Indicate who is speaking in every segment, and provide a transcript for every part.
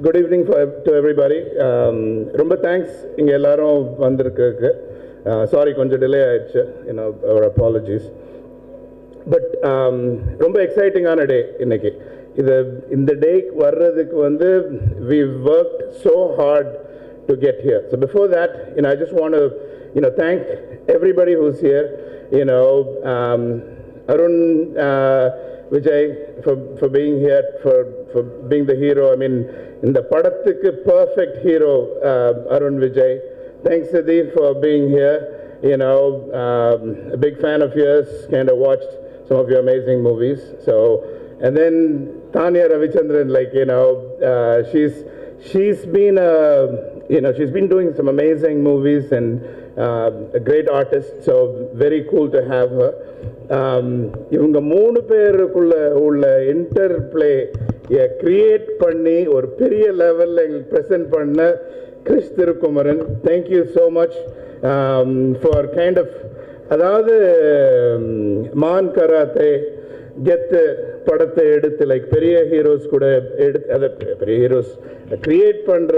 Speaker 1: Good evening to everybody. ரொம்ப thanks இங்கே எல்லாரும் வந்திருக்கு. சாரி கொஞ்சம் டிலே ஆயிடுச்சு, our apologies. பட் ரொம்ப எக்ஸைட்டிங்கான டே இன்னைக்கு. இந்த டேக்கு வர்றதுக்கு we worked so hard to get here. So before that, I just want to thank everybody who's here. Arun, Vijay, for being here, for being the hero. I mean, in the padatthukku perfect hero, Arun Vijay. Thanks, Siddhi, for being here. A big fan of yours. Kind of watched some of your amazing movies. So, and then Tanya Ravichandran, she's been she's been doing some amazing movies and a great artist. So very cool to have her. இவங்க 3 பேருக்குள்ள உள்ள interplay create பண்ணி ஒரு பெரிய லெவலில் எங்களுக்கு present பண்ண Chris Thirukumaran, thank you so much for kind of, அதாவது மான் கராத்தே கெத்து படத்தை எடுத்து பெரிய ஹீரோஸ் கூட எடுத்து அதை பெரிய ஹீரோஸ் கிரியேட் பண்ணுற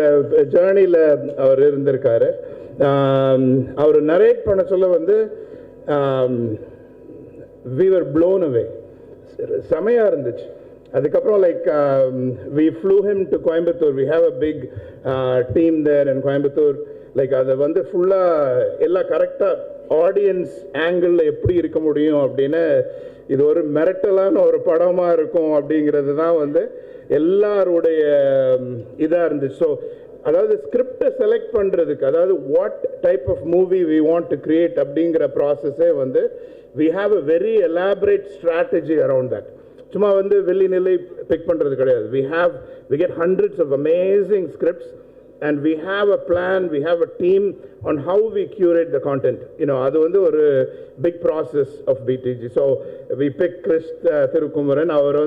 Speaker 1: ஜேர்னியில் அவர் இருந்திருக்காரு. அவர் நரேட் பண்ண சொல்ல we were blown away. செமையா இருந்துச்சு. அதுக்கப்புறம் we flew him to Coimbatore. We have a big team there in Coimbatore. அதை ஃபுல்லா எல்லாம் கரெக்டா ஆடியன்ஸ் ஆங்கிள் எப்படி இருக்க முடியும் அப்படின்னு, இது ஒரு மிரட்டலான ஒரு படமா இருக்கும் அப்படிங்கிறது தான் எல்லாருடைய இதா இருந்துச்சு. ஸோ அதாவது ஸ்கிரிப்டை செலக்ட் பண்ணுறதுக்கு, அதாவது what type of movie we want to create அப்படிங்கிற ப்ராசஸே we have a very elaborate strategy around that. சும்மா வெள்ளி நிலை பிக் பண்ணுறது கிடையாது. we get hundreds of amazing scripts and we have a plan, we have a team on how we curate the content. அது ஒரு big process of BTG. So we pick Chris Thirukumaran. Our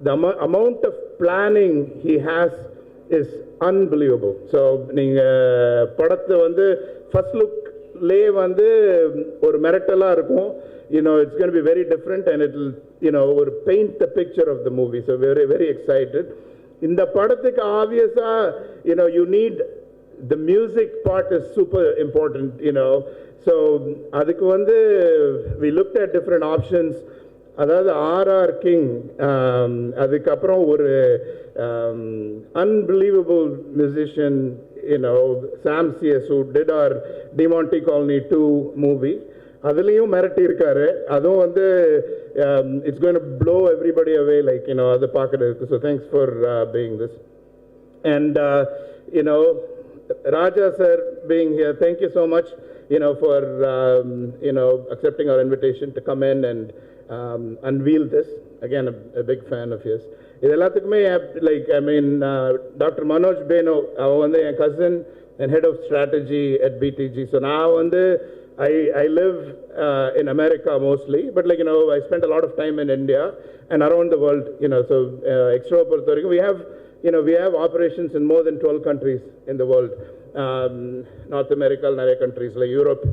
Speaker 1: the amount of planning he has is unbelievable. So நீங்க படத்தை first look லே ஒரு மிரட்டலா இருக்கும். It's going to be very different and it will paint the picture of the movie. So very very excited. இந்த படத்துக்கு obviously you need the music part is super important. So அதுக்கு we looked at different options. அதாவது R.R. King, அதுக்கப்புறம் ஒரு unbelievable musician, Sam C.S., who did our DeMonte Colony 2 movie. அதுலேயும் மிரட்டி இருக்காரு. அதுவும் it's going to blow everybody away, அதை பார்க்கறதுக்கு. So thanks for being this. And Raja sir being here, thank you so much for accepting our invitation to come in and unveil this. Again, a big fan of yours. இது எல்லாத்துக்குமே Dr. Manoj Beno, அவன் என் cousin and head of strategy at BTG. So நான் I live in America mostly, but I spent a lot of time in India and around the world. So extra பொறுத்த வரைக்கும் we have operations in more than 12 countries in the world. North America நிறைய countries, Europe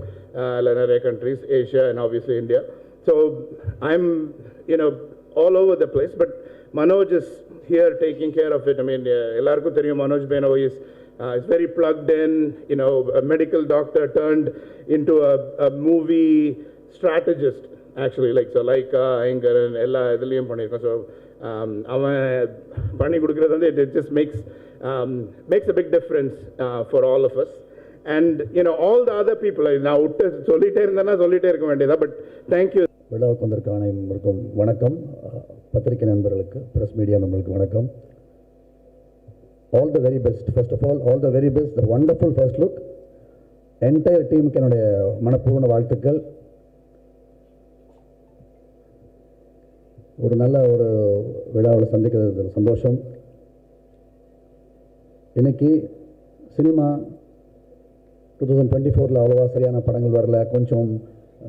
Speaker 1: நிறைய countries, Asia, and obviously India. So I'm all over the place, but Manoj is here taking care of it. I mean, எல்லாருக்கும் தெரியும் Manoj Beno is very plugged in, a medical doctor turned into a movie strategist actually, Anger and எல்லா இதுலயும் பண்ணிருக்கோம். So அவன் பண்ணி கொடுக்கிறது it just makes a big difference for all of us. And all the other people, நான் விட்டு சொல்லிட்டே இருக்க வேண்டியதா, but thank you.
Speaker 2: விழாவுக்கு வந்திருக்க அனைவருக்கும் வணக்கம். பத்திரிகை நண்பர்களுக்கு, பிரஸ் மீடியா நண்பர்களுக்கு வணக்கம். All the very best. First of all the very best. The wonderful first look. Entire teamக்கு என்னுடைய மனப்பூர்வ வாழ்த்துக்கள். ஒரு நல்ல ஒரு விழாவில் சந்திக்கிறது சந்தோஷம். இன்னைக்கு சினிமா 2024 அவ்வளோவா சரியான படங்கள் வரல, கொஞ்சம்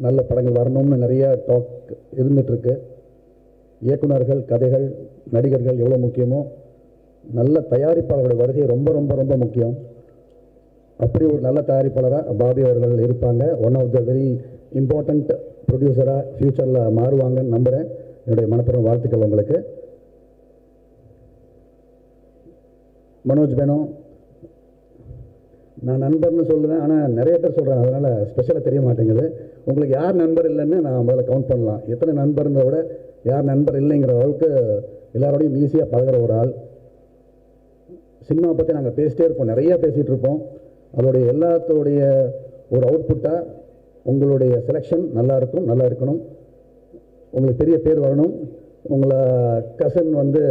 Speaker 2: நல்ல படங்கள் வரணும்னு நிறைய டாக் இருந்துகிட்ருக்கு. இயக்குனர்கள், கதைகள், நடிகர்கள் எவ்வளோ முக்கியமோ, நல்ல தயாரிப்பாளர்களுடைய வருகை ரொம்ப ரொம்ப ரொம்ப முக்கியம். அப்படி ஒரு நல்ல தயாரிப்பாளராக பாபி அவர்கள் இருப்பாங்க. One of the very important ப்ரொடியூசராக ஃப்யூச்சரில் மாறுவாங்கன்னு நம்புகிறேன். என்னுடைய மனப்பூர்வ வாழ்த்துக்கள் உங்களுக்கு. மனோஜ் மேனன், நான் நண்பர்னு சொல்லுவேன், ஆனால் நிறைய பேர் சொல்கிறேன், அதனால் ஸ்பெஷலாக தெரிய மாட்டேங்குது. உங்களுக்கு யார் நண்பர் இல்லைன்னு நான் முதல்ல கவுண்ட் பண்ணலாம். எத்தனை நண்பர்ன்றத விட யார் நண்பர் இல்லைங்கிற அளவுக்கு எல்லாரோடையும் ஈஸியாக பழகிற ஒரு ஆள். சினிமா பற்றி நாங்கள் பேசிட்டே இருப்போம், நிறையா பேசிகிட்டு இருப்போம். அதோடைய எல்லாத்தோடைய ஒரு அவுட்புட்டாக உங்களுடைய செலெக்ஷன் நல்லா இருக்கணும், உங்களுக்கு பெரிய பேர் வரணும், உங்களை கசன் வந்து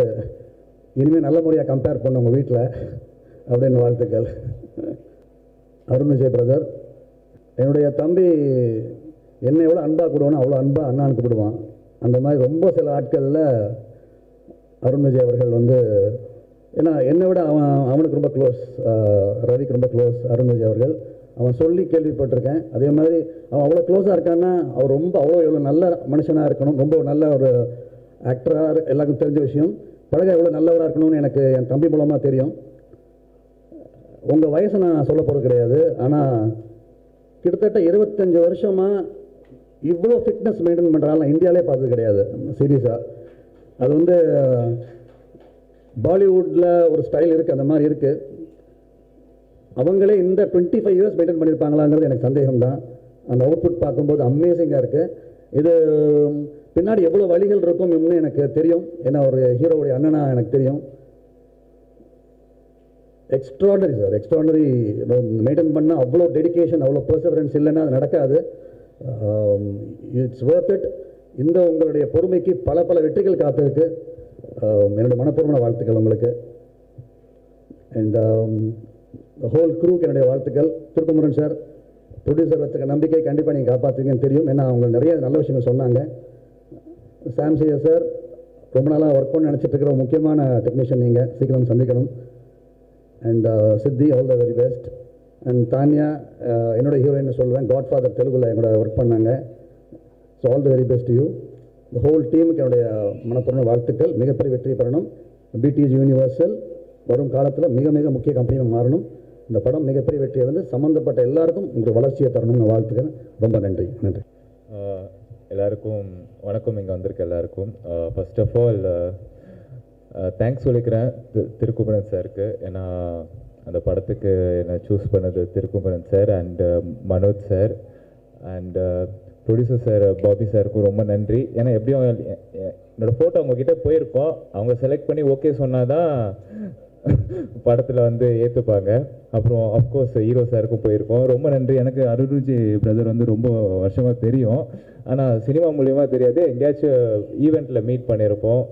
Speaker 2: இனிமேல் நல்ல முறையாக கம்பேர் பண்ண உங்கள் வீட்டில் அப்படின்னு வாழ்த்துக்கள். அருண் விஜய் பிரதர், என்னுடைய தம்பி என்னை எவ்வளோ அன்பாக கூடுவானோ அவ்வளோ அன்பாக அண்ணான்னு கூப்பிடுவான். அந்த மாதிரி ரொம்ப சில ஆட்களில் அருண் விஜய் அவர்கள் வந்து, ஏன்னா என்னை விட அவனுக்கு ரொம்ப க்ளோஸ், ரவிக்கு ரொம்ப க்ளோஸ் அருண் விஜய் அவர்கள். அவன் சொல்லி கேள்விப்பட்டிருக்கேன். அதே மாதிரி அவன் அவ்வளோ க்ளோஸாக இருக்கான்னா அவர் ரொம்ப எவ்வளோ நல்ல மனுஷனாக இருக்கணும், ரொம்ப நல்ல ஒரு ஆக்டராக, எல்லாருக்கும் தெரிஞ்ச விஷயம். பழக எவ்வளோ நல்லவராக இருக்கணும்னு எனக்கு என் தம்பி மூலமாக தெரியும். உங்கள் வயசை நான் சொல்ல போகிறது கிடையாது, ஆனால் கிட்டத்தட்ட 25 வருஷமாக இவ்வளோ ஃபிட்னஸ் மெயின்டைன் பண்ணுறாங்க இந்தியாவிலே பார்த்தது கிடையாது சீரியஸாக. அது வந்து பாலிவுட்டில் ஒரு ஸ்டைல் இருக்குது, அந்த மாதிரி இருக்குது. அவங்களே இந்த 25 இயர்ஸ் மெயின்டைன் பண்ணியிருப்பாங்களாங்கிறது எனக்கு சந்தேகம்தான். அந்த அவுட்புட் பார்க்கும்போது அமேசிங்காக இருக்குது. இது பின்னாடி எவ்வளோ வழிகள் இருக்கும் இன்னும் எனக்கு தெரியும், ஏன்னா ஒரு ஹீரோவுடைய அண்ணனாக எனக்கு தெரியும். எக்ஸ்ட்ராடனரி சார், எக்ஸ்ட்ராடனரி மெயின்டைன் பண்ணால் அவ்வளோ டெடிக்கேஷன், அவ்வளோ பர்சவரன்ஸ் இல்லைன்னா அது நடக்காது. It's worth it. இந்த உங்களுடைய பொறுமைக்கு பல வெற்றிகள் காத்திருக்கு. என்னுடைய மனப்பூர்வமான வாழ்த்துக்கள் உங்களுக்கு. அண்ட் ஹோல் க்ரூக்கு என்னுடைய வாழ்த்துக்கள். திருக்குமரன் சார், ப்ரொடியூசர் வச்சுக்க நம்பிக்கை கண்டிப்பாக நீங்கள் காப்பாற்றுவீங்கன்னு தெரியும், ஏன்னா அவங்க நிறைய நல்ல விஷயங்கள் சொன்னாங்க. சாம் சியா சார், ரொம்ப நாளாக ஒர்க் பண்ண நினச்சிட்டு இருக்கிற முக்கியமான டெக்னீஷியன் நீங்கள், சீக்கிரம் சந்திக்கணும். அண்ட் சித்தி, all the very best. And Tania, என்னோட ஹீரோயின் சொல்லுவேன், காட்ஃபாதர் தெலுங்குல என்னோட ஒர்க் பண்ணாங்க. So all the very best you. இந்த ஹோல் டீமுக்கு என்னுடைய மனப்பூர்வ வாழ்த்துக்கள். மிகப்பெரிய வெற்றி பெறணும். பிடிஎஸ் யூனிவர்சல் வரும் காலத்தில் மிக முக்கிய கம்பெனியாக மாறணும். இந்த படம் மிகப்பெரிய வெற்றியை வந்து சம்மந்தப்பட்ட எல்லாருக்கும் உங்களுக்கு வளர்ச்சியை தரணும்னு வாழ்த்துக்கிறேன். ரொம்ப நன்றி.
Speaker 3: எல்லாருக்கும் வணக்கம். இங்கே வந்திருக்க எல்லாருக்கும் ஃபர்ஸ்ட் ஆஃப் ஆல் தேங்க்ஸ் சொல்லிக்கிறேன் திருக்குமரன் சாருக்கு. ஏன்னா அந்த படத்துக்கு என்னை சூஸ் பண்ணது Thirukumaran sir and Manoj sir and producer sir Bobby சாருக்கும் ரொம்ப நன்றி. ஏன்னா எப்படியும் என்னோடய ஃபோட்டோ அவங்கக்கிட்ட போயிருக்கோம், அவங்க செலக்ட் பண்ணி ஓகே சொன்னாதான் படத்தில் வந்து ஏற்றுப்பாங்க. அப்புறம் அஃப்கோர்ஸ் ஹீரோ சாருக்கும் போயிருக்கோம், ரொம்ப நன்றி. எனக்கு அருண் விஜய் பிரதர் வந்து ரொம்ப வருஷமாக தெரியும், ஆனால் சினிமா மூலியமாக தெரியாது. எங்கேயாச்சும் ஈவெண்ட்டில் மீட் பண்ணியிருப்போம்.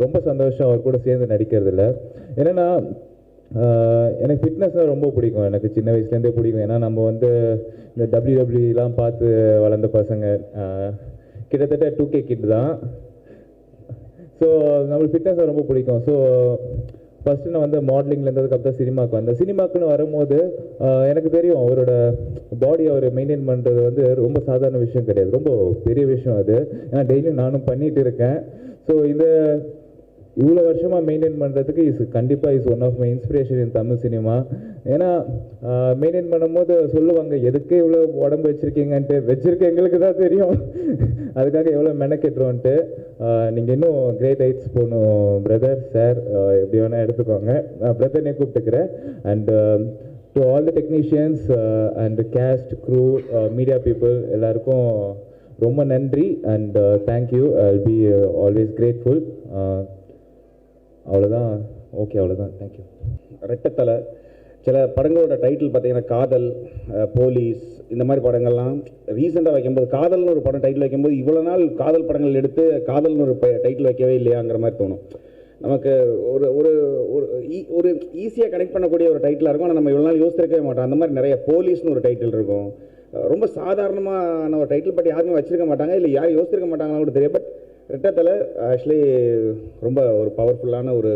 Speaker 3: ரொம்ப சந்தோஷம் அவர் கூட சேர்ந்து நடிக்கிறதுல. என்னென்னா எனக்கு ஃபிட்னஸ்னால் ரொம்ப பிடிக்கும், எனக்கு சின்ன வயசுலேருந்தே பிடிக்கும். ஏன்னா நம்ம வந்து இந்த WWEலாம் பார்த்து வளர்ந்த பசங்க, கிட்டத்தட்ட 2K கிட் தான். ஸோ நம்மளுக்கு ஃபிட்னஸ் ரொம்ப பிடிக்கும். ஸோ ஃபஸ்ட்டு நான் வந்து மாடலிங்கில் இருந்ததுக்கு அப்புறம் சினிமாவுக்கு வந்தேன். சினிமாக்குன்னு வரும்போது எனக்கு தெரியும் அவரோட பாடி அவர் மெயின்டைன் பண்ணுறது வந்து ரொம்ப சாதாரண விஷயம் கிடையாது, ரொம்ப பெரிய விஷயம் அது. ஏன்னா டெய்லியும் நானும் பண்ணிகிட்டு இருக்கேன். ஸோ இந்த இவ்வளோ வருஷமாக மெயின்டைன் பண்ணுறதுக்கு கண்டிப்பாக is one of my inspiration in Tamil cinema. ஏன்னா மெயின்டைன் பண்ணும்போது சொல்லுவாங்க எதுக்கு இவ்வளோ உடம்பு வச்சுருக்கீங்கன்ட்டு, வச்சுருக்க எங்களுக்கு தான் தெரியும் அதுக்காக எவ்வளோ மெனக்கெட்டுருவோன்ட்டு. நீங்கள் இன்னும் கிரேட் ஹைட்ஸ் போகணும் பிரதர். சார் எப்படி வேணால் எடுத்துக்கோங்க, நான் பிரதர்னே கூப்பிட்டுக்கிறேன். And to all the technicians and cast, crew, media people எல்லாருக்கும் ரொம்ப நன்றி and thank you. I will be always grateful. அவ்வளோதான். ஓகே, அவ்வளோதான். தேங்க்யூ.
Speaker 4: ரெட்டத்தலை சில படங்களோட டைட்டில் பார்த்தீங்கன்னா காதல், போலீஸ், இந்த மாதிரி படங்கள்லாம் ரீசெண்டாக வைக்கும்போது, காதல்னு ஒரு படம் டைட்டில் வைக்கும்போது இவ்வளோ நாள் காதல் படங்கள் எடுத்து காதல்னு ஒரு டைட்டில் வைக்கவே இல்லையாங்கிற மாதிரி தோணும் நமக்கு. ஒரு ஒரு ஒரு ஈஸியாக கனெக்ட் பண்ணக்கூடிய ஒரு டைட்டிலாக இருக்கும், ஆனால் நம்ம இவ்வளோ நாள் யோசிச்சிருக்கவே மாட்டோம். அந்த மாதிரி நிறைய போலீஸ்னு ஒரு டைட்டில் இருக்கும், ரொம்ப சாதாரணமான ஒரு டைட்டில், பட் யாருமே வச்சிருக்க மாட்டாங்க, இல்லை யாரும் யோசிச்சிருக்க மாட்டாங்கன்னு கூட தெரியும். பட் ரெட்டத்தலை ஆக்சுவலி ரொம்ப ஒரு பவர்ஃபுல்லான ஒரு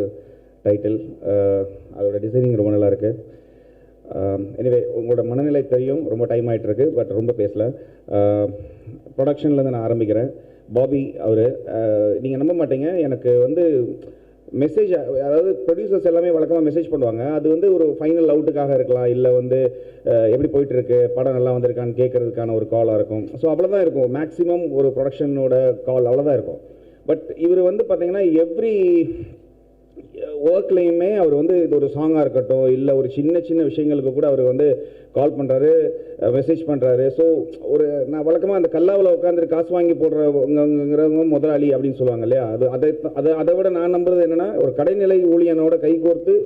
Speaker 4: டைட்டில். அதோட டிசைனிங் ரொம்ப நல்லா இருக்குது. எனிவே உங்களோட மனநிலை தெரியும், ரொம்ப டைம் ஆகிட்டு இருக்கு, பட் ரொம்ப பேசலை. ப்ரொடக்ஷன்லேருந்து நான் ஆரம்பிக்கிறேன். பாபி அவர், நீங்கள் நம்ப மாட்டீங்க, எனக்கு வந்து மெசேஜ், அதாவது ப்ரொடியூசர்ஸ் எல்லாமே வழக்கமாக மெசேஜ் பண்ணுவாங்க. அது வந்து ஒரு ஃபைனல் அவுட்டுக்காக இருக்கலாம், இல்லை வந்து எப்படி போயிட்டுருக்கு, படம் நல்லா வந்திருக்கான்னு கேட்குறதுக்கான ஒரு காலாக இருக்கும். ஸோ அவ்வளோதான் இருக்கும் மேக்ஸிமம் ஒரு ப்ரொடக்ஷனோட கால், அவ்வளோதான் இருக்கும். பட் இவர் வந்து பார்த்தீங்கன்னா எவ்ரி ஒர்க்லேயுமே அவர் வந்து இது ஒரு சாங்காக இருக்கட்டும், இல்லை ஒரு சின்ன சின்ன விஷயங்களுக்கு கூட அவர் வந்து கால் பண்ணுறாரு, மெசேஜ் பண்ணுறாரு. ஸோ ஒரு நான் வழக்கமாக அந்த கல்லாவில் உட்காந்துட்டு காசு வாங்கி போடுறவங்கிறவங்க முதலாளி அப்படின்னு சொல்லுவாங்க இல்லையா, அதை விட நான் நம்புறது என்னென்னா, ஒரு கடைநிலை ஊழியனோட கைகோர்த்து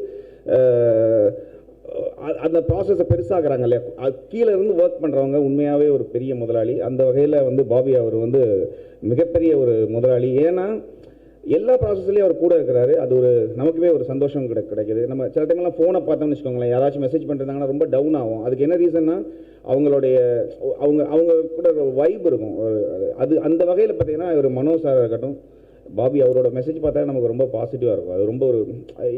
Speaker 4: அந்த ப்ராசஸை பெருசாகிறாங்க இல்லையா, அது கீழே இருந்து ஒர்க் பண்ணுறவங்க உண்மையாகவே ஒரு பெரிய முதலாளி. அந்த வகையில் வந்து பாபி அவர் வந்து மிகப்பெரிய ஒரு முதலாளி. ஏன்னா எல்லா ப்ராசஸ்லையும் அவர் கூட இருக்கிறாரு. அது ஒரு நமக்குமே ஒரு சந்தோஷம் கிடைக்குது. நம்ம சில டைம்லாம் ஃபோனை பார்த்தோம்னு வச்சுக்கோங்களேன், யாராச்சும் மெசேஜ் பண்ணிருந்தாங்கன்னா ரொம்ப டவுன் ஆகும். அதுக்கு என்ன ரீசன்னா, அவங்க கூட ஒரு வைப் இருக்கும். அது அந்த வகையில் பார்த்தீங்கன்னா ஒரு மனோ சாராக இருக்கட்டும், பாபி அவரோட மெசேஜ் பார்த்தா நமக்கு ரொம்ப பாசிட்டிவாக இருக்கும். அது ரொம்ப ஒரு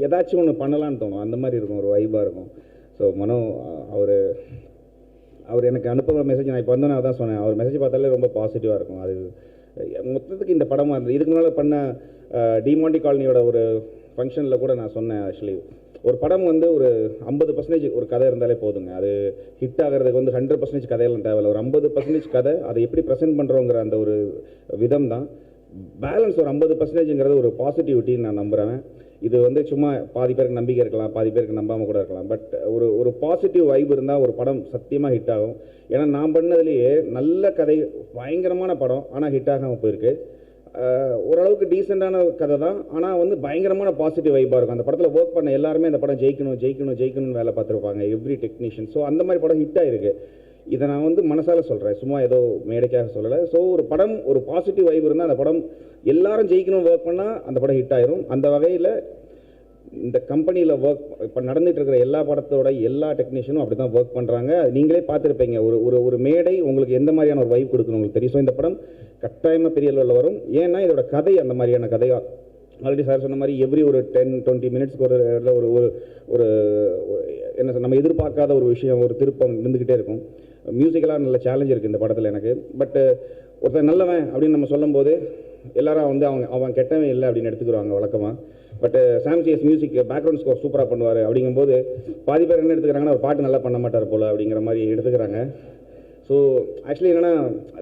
Speaker 4: ஏதாச்சும் ஒன்று பண்ணலான்னு தோணும், அந்த மாதிரி இருக்கும், ஒரு வைப்பாக இருக்கும். ஸோ மனோ அவர் எனக்கு அனுப்புகிற மெசேஜ் நான் இப்போ வந்தோன்னே அதான் சொன்னேன், அவர் மெசேஜ் பார்த்தாலே ரொம்ப பாசிட்டிவாக இருக்கும். அது மொத்தத்துக்கு இந்த படமாக இருந்தது. இதுக்கு முன்னால் பண்ண டிமாண்டி காலனியோட ஒரு ஃபங்க்ஷனில் கூட நான் சொன்னேன், ஆக்சுவலி ஒரு படம் வந்து ஒரு 50% ஒரு கதை இருந்தாலே போதுங்க. அது ஹிட் ஆகிறதுக்கு வந்து 100% கதையெல்லாம் தேவையில்லை. ஒரு 50% கதை, அதை எப்படி ப்ரெசென்ட் பண்ணுறோங்கிற அந்த ஒரு விதம் தான். பேலன்ஸ் ஒரு 50%ங்கிறது ஒரு பாசிட்டிவிட்டின்னு நான் நம்புகிறேன். இது வந்து சும்மா பாதி பேருக்கு நம்பிக்கை இருக்கலாம், பாதி பேருக்கு நம்பாமல் கூட இருக்கலாம். பட் ஒரு பாசிட்டிவ் வைப் இருந்தால் ஒரு படம் சத்தியமாக ஹிட் ஆகும். ஏன்னா நான் பண்ணதுலேயே நல்ல கதை, பயங்கரமான படம், ஆனால் ஹிட் ஆகாமல் போயிருக்கு. ஓரளவுக்கு டீசெண்டான கதை தான், ஆனால் வந்து பயங்கரமான பாசிட்டிவ் வைப்பாக இருக்கும். அந்த படத்தில் ஒர்க் பண்ண எல்லாருமே அந்த படம் ஜெயிக்கணும்னு வேலை பார்த்துருப்பாங்க, எவ்ரி டெக்னீஷியன். ஸோ அந்த மாதிரி படம் ஹிட் ஆகிருக்கு. இதை நான் வந்து மனசால் சொல்கிறேன், சும்மா ஏதோ மேடைக்காக சொல்லலை. ஸோ ஒரு படம் ஒரு பாசிட்டிவ் வைப் இருந்தால் அந்த படம் எல்லாரும் ஜெயிக்கணும் ஒர்க் பண்ணால் அந்த படம் ஹிட் ஆயிரும். அந்த வகையில் இந்த கம்பெனியில் ஒர்க் இப்போ நடந்துகிட்டு இருக்கிற எல்லா படத்தோட எல்லா டெக்னீஷியனும் அப்படி தான் ஒர்க் பண்ணுறாங்க. நீங்களே பார்த்துருப்பீங்க, ஒரு மேடை உங்களுக்கு எந்த மாதிரியான ஒரு வைப் கொடுக்கணும் உங்களுக்கு தெரியும். ஸோ இந்த படம் கட்டாயமாக பெரிய லெவலில் வரும். ஏன்னா இதோட கதை அந்த மாதிரியான கதையாக, ஆல்ரெடி சார் சொன்ன மாதிரி எவ்ரி ஒரு 10-20 மினிட்ஸ்க்கு ஒரு ஒரு என்ன நம்ம எதிர்பார்க்காத ஒரு விஷயம், ஒரு திருப்பம் இருந்துக்கிட்டே இருக்கும். மியூசிக்கலாக நல்ல சேலஞ்ச் இருக்குது இந்த படத்தில் எனக்கு. பட் ஒருத்தர் நல்லவன் அப்படின்னு நம்ம சொல்லும்போது எல்லாரும் வந்து அவன் கெட்டவன் இல்லை அப்படின்னு எடுத்துக்கிறாங்க வழக்கமாக. பட் சாம்சிஎஸ் மியூசிக் பேக்ரவுண்ட் ஸ்கோர் சூப்பராக பண்ணுவார் அப்படிங்கும்போது பாதி பேர் என்ன எடுத்துக்கிறாங்கன்னா, ஒரு பாட்டு நல்லா பண்ண மாட்டார் போல் அப்படிங்கிற மாதிரி எடுத்துக்கிறாங்க. ஸோ ஆக்சுவலி என்னென்னா,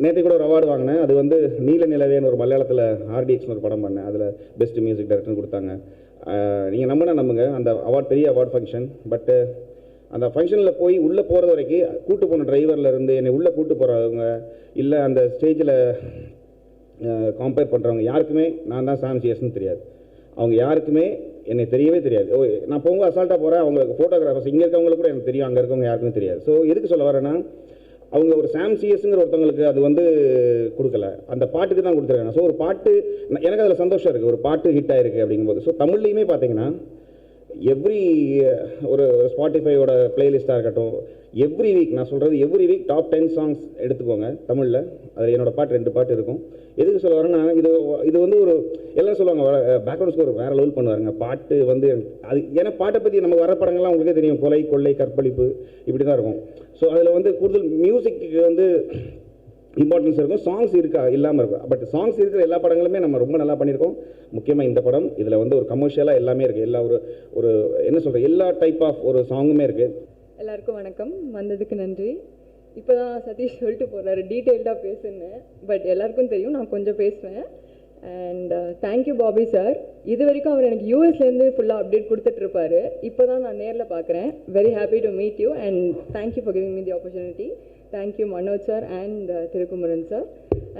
Speaker 4: நேற்று கூட ஒரு அவார்டு வாங்கினேன். அது வந்து நீல நிலவேன்னு ஒரு மலையாளத்தில் RDXன்னு ஒரு படம் பண்ணேன், அதில் பெஸ்ட் மியூசிக் டைரக்டர்னு கொடுத்தாங்க. நீங்கள் நம்புங்க, அந்த அவார்ட் பெரிய அவார்ட் ஃபங்க்ஷன். பட்டு அந்த ஃபங்க்ஷனில் போய் உள்ளே போகிறது வரைக்கும் கூட்டு போன டிரைவர்லேருந்து என்னை உள்ளே கூட்டு போகிறவங்க, இல்லை அந்த ஸ்டேஜில் கம்பேர் பண்ணுறவங்க யாருக்குமே நான் தான் சாம்சிஎஸ்ன்னு தெரியாது. அவங்க யாருக்குமே என்னை தெரியவே தெரியாது. நான் போகும்போது அசால்ட்டாக போகிறேன். அவங்களுக்கு ஃபோட்டோகிராஃபர்ஸ் இங்கே இருக்கவங்களுக்கு கூட எனக்கு தெரியும், அங்கே இருக்கவங்க யாருக்குமே தெரியாது. ஸோ எதுக்கு சொல்ல வரேன்னா, அவங்க ஒரு சாம்சிஎஸ்ங்கிற ஒருத்தவங்களுக்கு அது வந்து கொடுக்கல, அந்த பாட்டுக்கு தான் கொடுத்துருக்காங்க. ஸோ ஒரு பாட்டு எனக்கு அதில் சந்தோஷம் இருக்குது, ஒரு பாட்டு ஹிட் ஆகிருக்கு அப்படிங்கும்போது. ஸோ தமிழ்லையுமே பார்த்தீங்கன்னா எவ்ரி ஒரு ஸ்பாட்டிஃபையோட பிளேலிஸ்ட்டாக இருக்கட்டும், எவ்ரி வீக் நான் சொல்கிறது எவ்ரி வீக் டாப் 10 சாங்ஸ் எடுத்துக்கோங்க தமிழில், அதில் என்னோடய பாட்டு 2 பாட்டு இருக்கும். எதுக்கு சொல்ல வரேன்னா, இது வந்து ஒரு எல்லாம் சொல்லுவாங்க பேக்ரவுண்ட் ஸ்கோர் வேறு லெவல் பண்ணுவாருங்க பாட்டு வந்து. அது ஏன்னா பாட்டை பற்றி நமக்கு வர படங்கள்லாம் உங்களுக்கே தெரியும், கொலை கொள்ளை கற்பழிப்பு இப்படி தான் இருக்கும். ஸோ அதில் வந்து கூடுதல் மியூசிக்கு வந்து இம்பார்ட்டன்ஸ் இருக்கும், சாங்ஸ் இல்லாமல் இருக்கும். பட் சாங்ஸ் இருக்கிற எல்லா படங்களுமே நம்ம ரொம்ப நல்லா பண்ணியிருக்கோம். முக்கியமாக இந்த படம், இதில் வந்து ஒரு கமர்ஷியலாக எல்லாமே இருக்குது. எல்லா ஒரு என்ன சொல்கிறது, எல்லா டைப் ஆஃப் ஒரு சாங்குமே இருக்குது.
Speaker 5: எல்லாருக்கும் வணக்கம், வந்ததுக்கு நன்றி. இப்போ தான் சதீஷ் சொல்லிட்டு போகிறாரு டீட்டெயில்டாக பேசுன்னு, பட் எல்லாருக்கும் தெரியும் நான் கொஞ்சம் பேசுவேன். And thank you Bobby sir. இது வரைக்கும் அவர் எனக்கு யூஎஸ்லேருந்து ஃபுல்லாக அப்டேட் கொடுத்துட்ருப்பாரு. இப்போ தான் நான் நேரில் பார்க்குறேன். Very happy to meet you and thank you for giving me the opportunity. Thank you Manoj sir and Thirukumaran sir